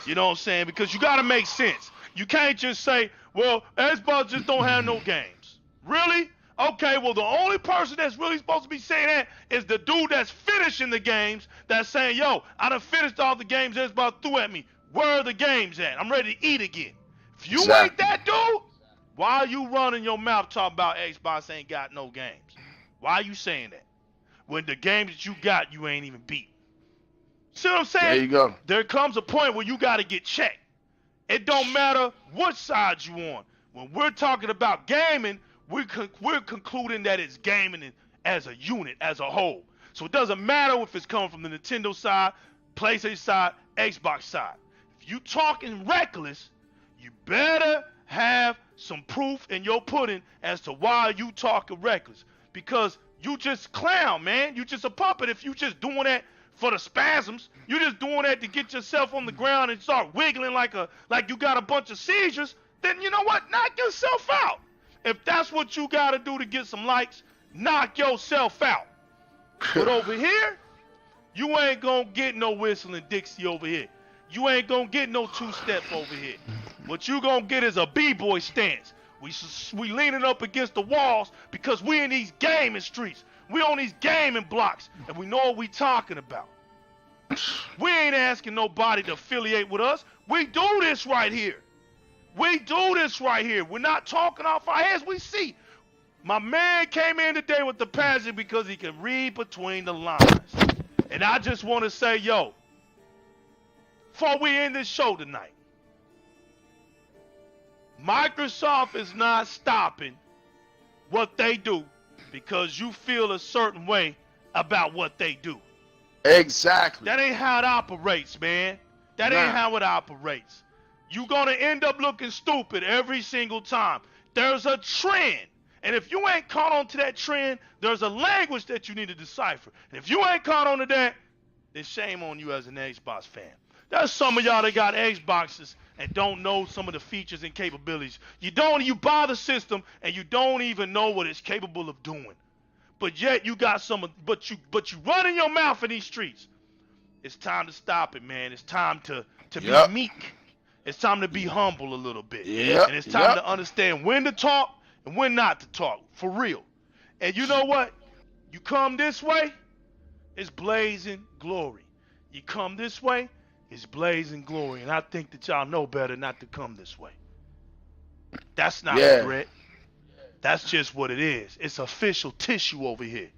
You know what I'm saying? Because you got to make sense. You can't just say, well, Xbox just don't have no games. Really? Okay, well, the only person that's really supposed to be saying that is the dude that's finishing the games, that's saying, yo, I done finished all the games Xbox threw at me. Where are the games at? I'm ready to eat again. If you ain't that dude, why are you running your mouth talking about Xbox ain't got no games? Why are you saying that? When the games that you got, you ain't even beat. See what I'm saying? There you go. There comes a point where you got to get checked. It don't matter what side you on. When we're talking about gaming, we're concluding that it's gaming as a unit, as a whole. So it doesn't matter if it's coming from the Nintendo side, PlayStation side, Xbox side. If you talking reckless, you better have some proof in your pudding as to why you talking reckless. Because you just clown, man. You just a puppet if you just doing that for the spasms. You just doing that to get yourself on the ground and start wiggling like you got a bunch of seizures. Then you know what? Knock yourself out. If that's what you got to do to get some likes, knock yourself out. But over here, you ain't gonna get no whistling Dixie over here. You ain't gonna get no two-step over here. What you gonna get is a b-boy stance. We leaning up against the walls because we in these gaming streets. We on these gaming blocks, and we know what we talking about. We ain't asking nobody to affiliate with us. We do this right here. We do this right here. We're not talking off our heads. We see. My man came in today with the passion because he can read between the lines. And I just want to say, yo, before we end this show tonight, Microsoft is not stopping what they do because you feel a certain way about what they do. Exactly. That ain't how it operates, man. That ain't how it operates. You're going to end up looking stupid every single time. There's a trend. And if you ain't caught on to that trend, there's a language that you need to decipher. And if you ain't caught on to that, then shame on you as an Xbox fan. There's some of y'all that got Xboxes and don't know some of the features and capabilities. You buy the system and you don't even know what it's capable of doing. But yet you got but you running your mouth in these streets. It's time to stop it, man. It's time to be meek. It's time to be humble a little bit. And it's time to understand when to talk and when not to talk, for real. And you know what? You come this way, it's blazing glory. You come this way, it's blazing glory. And I think that y'all know better not to come this way. That's not a threat. That's just what it is. It's official tissue over here.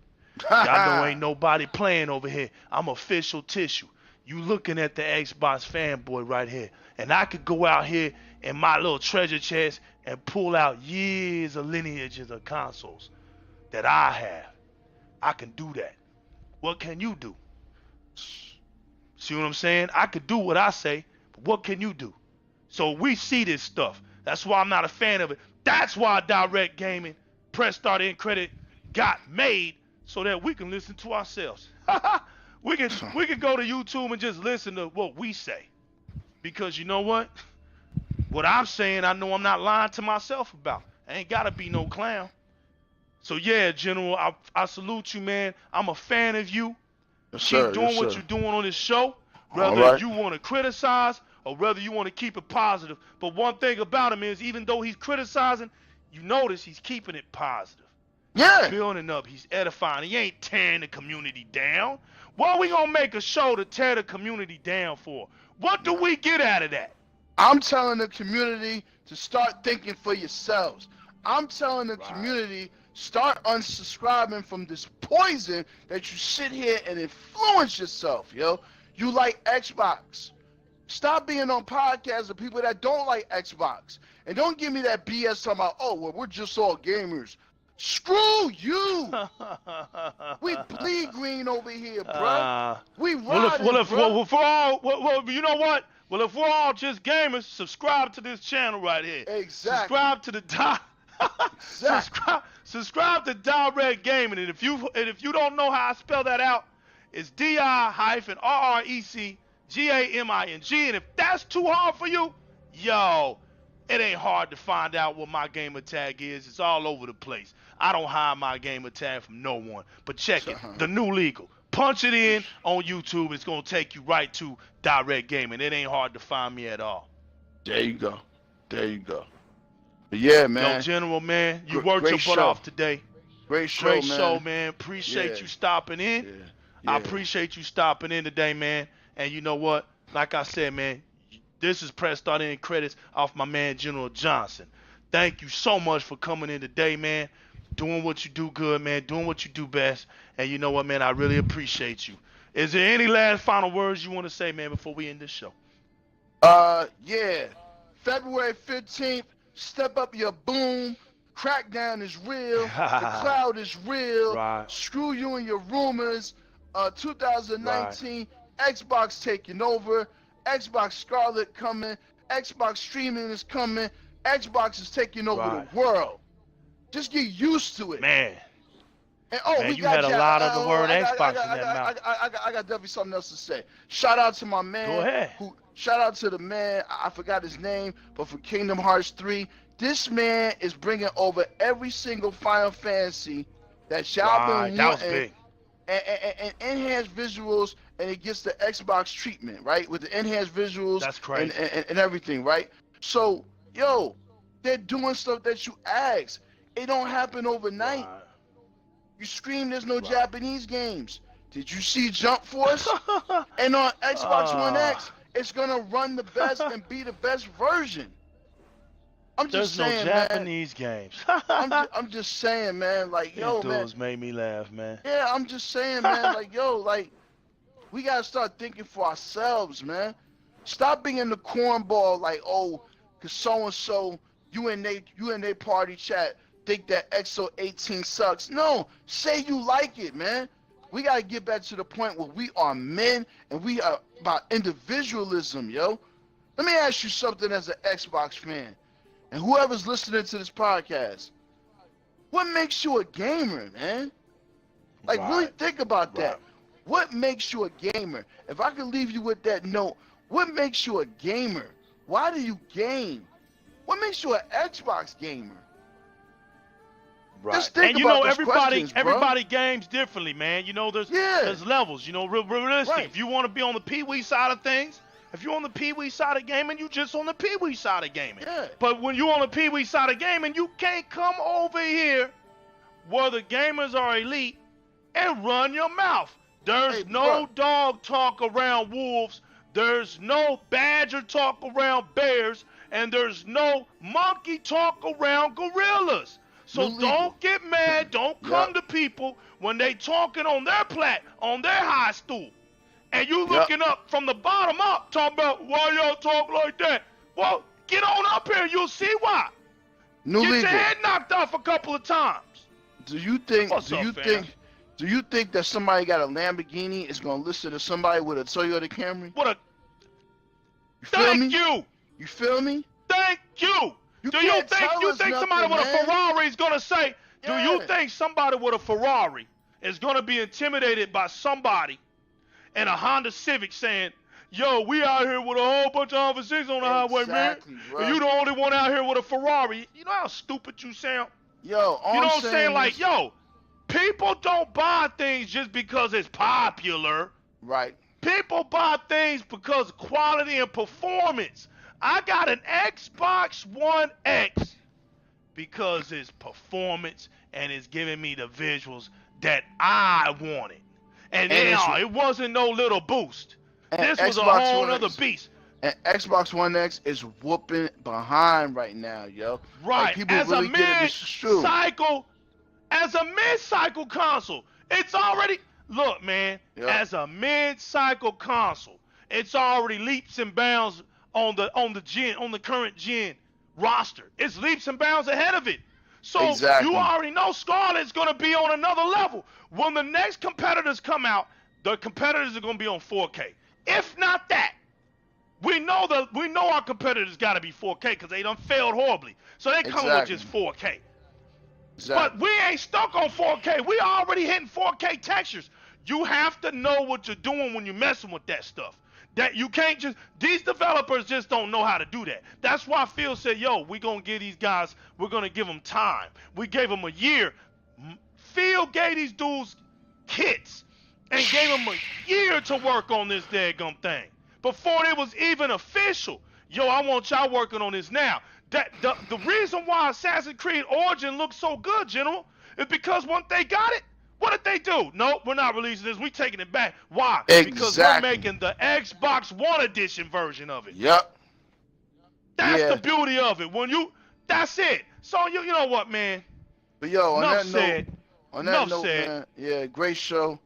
Y'all know ain't nobody playing over here. I'm official tissue. You looking at the Xbox fanboy right here. And I could go out here in my little treasure chest and pull out years of lineages of consoles that I have. I can do that. What can you do? See what I'm saying? I could do what I say, but what can you do? So we see this stuff. That's why I'm not a fan of it. That's why Di-RREC Gaming, Press Start End Credit got made so that we can listen to ourselves. we can go to YouTube and just listen to what we say. Because you know what? What I'm saying, I know I'm not lying to myself about. I ain't got to be no clown. So, yeah, General, I salute you, man. I'm a fan of you. Keep doing what you're doing on this show. Whether you want to criticize or whether you want to keep it positive. But one thing about him is, even though he's criticizing, you notice he's keeping it positive. Yeah. He's building up. He's edifying. He ain't tearing the community down. Why are we going to make a show to tear the community down for? What do we get out of that? I'm telling the community to start thinking for yourselves. I'm telling the community, start unsubscribing from this poison that you sit here and influence yourself, yo. You like Xbox. Stop being on podcasts with people that don't like Xbox. And don't give me that BS talking about, oh, well, we're just all gamers. Screw you! We bleed green over here, bro. We riding, you know what? Well, if we're all just gamers, subscribe to this channel right here. Exactly. Subscribe to subscribe to Di-RREC Gaming, and if you don't know how I spell that out, it's DI-RREC GAMING. And if that's too hard for you, yo, it ain't hard to find out what my gamer tag is. It's all over the place. I don't hide my gamer tag from no one. But check it, the new legal. Punch it in on YouTube. It's going to take you right to Di-RREC Gaming. It ain't hard to find me at all. There you go. There you go. But yeah, man. Yo, General, man, you worked your butt off today. Great show, man. Appreciate you stopping in. Yeah. I appreciate you stopping in today, man. And you know what? Like I said, man, this is Press Start End Credits off my man, General Johnson. Thank you so much for coming in today, man. Doing what you do good, man. Doing what you do best. And you know what, man? I really appreciate you. Is there any last final words you want to say, man, before we end this show? Yeah. February 15th, step up your boom. Crackdown is real. The cloud is real. Right. Screw you and your rumors. 2019, Xbox taking over. Xbox Scarlet coming. Xbox streaming is coming. Xbox is taking over the world. Just get used to it. Man. And, man, you had a lot of the word Xbox in that mouth. I got definitely something else to say. Shout out to my man. Go ahead. Shout out to the man, I forgot his name, but for Kingdom Hearts 3, this man is bringing over every single Final Fantasy that y'all been wanting. That was big. And enhanced visuals, and it gets the Xbox treatment, right? With the enhanced visuals. That's crazy. And everything, right? So, yo, they're doing stuff that you ask. It don't happen overnight. Right. You scream there's no Japanese games. Did you see Jump Force? And on Xbox One X, it's gonna run the best and be the best version. I'm just saying, no Japanese games. I'm just saying, man. Like, yo, man. Those made me laugh, man. Yeah, I'm just saying, man. Like, yo, like, we gotta start thinking for ourselves, man. Stop being the cornball, like, oh, cause so and so, you and they party chat think that XO 18 sucks. No, say you like it, man. We gotta get back to the point where we are men and we are about individualism, yo. Let me ask you something as an Xbox fan, and whoever's listening to this podcast. What makes you a gamer, man? Like, really think about that. What makes you a gamer? If I could leave you with that note, what makes you a gamer? Why do you game? What makes you an Xbox gamer? Right. Just think and you about know, those questions, everybody games differently, man. You know, there's levels. You know, realistic. Right. If you want to be on the Pee-wee side of things, if you're on the Pee-wee side of gaming, you just on the Pee-wee side of gaming. Yeah. But when you're on the Pee-wee side of gaming, you can't come over here where the gamers are elite and run your mouth. There's no dog talk around wolves. There's no badger talk around bears. And there's no monkey talk around gorillas. So don't get mad. Don't come to people when they talking on their on their high stool. And you looking up from the bottom up talking about why y'all talk like that. Well, get on up here. You'll see why. Get your head knocked off a couple of times. Do you think that somebody got a Lamborghini is gonna listen to somebody with a Toyota Camry? Thank you. You feel me? Thank you. Do you think somebody with a Ferrari is gonna say? Do you think somebody with a Ferrari is gonna be intimidated by somebody in a Honda Civic saying, "Yo, we out here with a whole bunch of Honda Civics on the highway, man. And you the only one out here with a Ferrari." You know how stupid you sound? Yo, you know what I'm saying? Like, yo, people don't buy things just because it's popular. Right. People buy things because of quality and performance. I got an Xbox One X because it's performance and it's giving me the visuals that I wanted. And it wasn't no little boost. This was a whole other beast. And Xbox One X is whooping behind right now, yo. Right. Like, people as really a mid-cycle console, it's already as a mid-cycle console, it's already leaps and bounds on the current gen roster. It's leaps and bounds ahead of it. So you already know Scarlet's gonna be on another level. When the next competitors come out, the competitors are gonna be on 4K. If not that, we know our competitors gotta be 4K because they done failed horribly. So they come with just 4K. But we ain't stuck on 4K. We already hitting 4K textures. You have to know what you're doing when you're messing with that stuff. That you can't these developers just don't know how to do that. That's why Phil said, yo, we're going to give these guys, we're going to give them time. We gave them a year. Phil gave these dudes kits and gave them a year to work on this daggum thing before it was even official. Yo, I want y'all working on this now. The reason why Assassin's Creed Origin looks so good, General, is because once they got it, what did they do? No, we're not releasing this. We're taking it back. Why? Because we're making the Xbox One edition version of it. Yep. That's the beauty of it. That's it. So you know what, man? But yo, on that note, man, yeah, great show.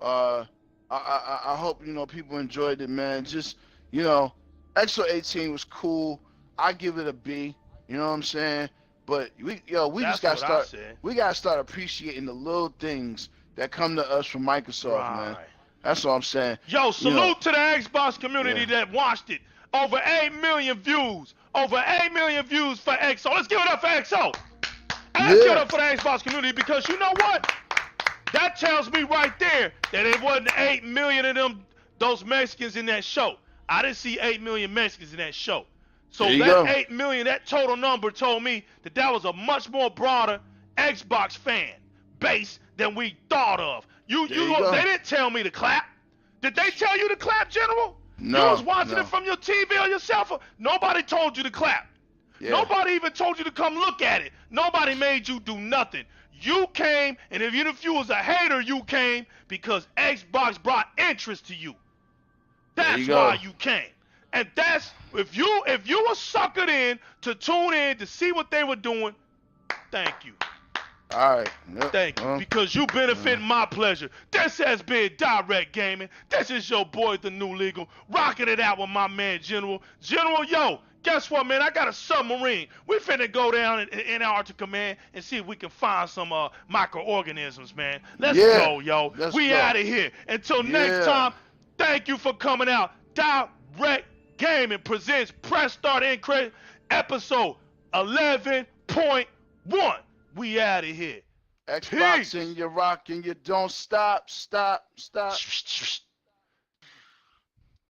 I hope people enjoyed it, man. Just EXO 18 was cool. I give it a B. You know what I'm saying? But we That's just gotta what I start. said. We gotta start appreciating the little things that come to us from Microsoft, man. Right. That's all I'm saying. Yo, You know, salute to the Xbox community yeah. that watched it. Over 8 million views. Over 8 million views for EXO. Let's give it up for EXO. And let's give it Yeah. up for the Xbox community because you know what? That tells me right there that it wasn't 8 million of those Mexicans in that show. I didn't see 8 million Mexicans in that show. So There you that go. 8 million, that total number told me that was a much more broader Xbox fan base than we thought of. There you go. They didn't tell me to clap. Did they tell you to clap, General? No. You was watching no. it from your TV or your cell phone. Nobody told you to clap. Yeah. Nobody even told you to come look at it. Nobody made you do nothing. You came, and if you was a hater, you came because Xbox brought interest to you. That's you why go. you came. And that's if you were suckered in to tune in to see what they were doing, thank you. All right. Yep. Thank you. Because you benefit my pleasure. This has been Di-RREC Gaming. This is your boy, the New Legal, rocking it out with my man, General. General, yo, guess what, man? I got a submarine. We finna go down in Antarctica, man, and see if we can find some microorganisms, man. Let's Yeah. go, yo. Let's We go. out of here. Until next Yeah. time, thank you for coming out. Di-RREC Gaming presents Press Start End Credit episode 11.1. We out of here. Xbox Peace. and you rock and you don't stop.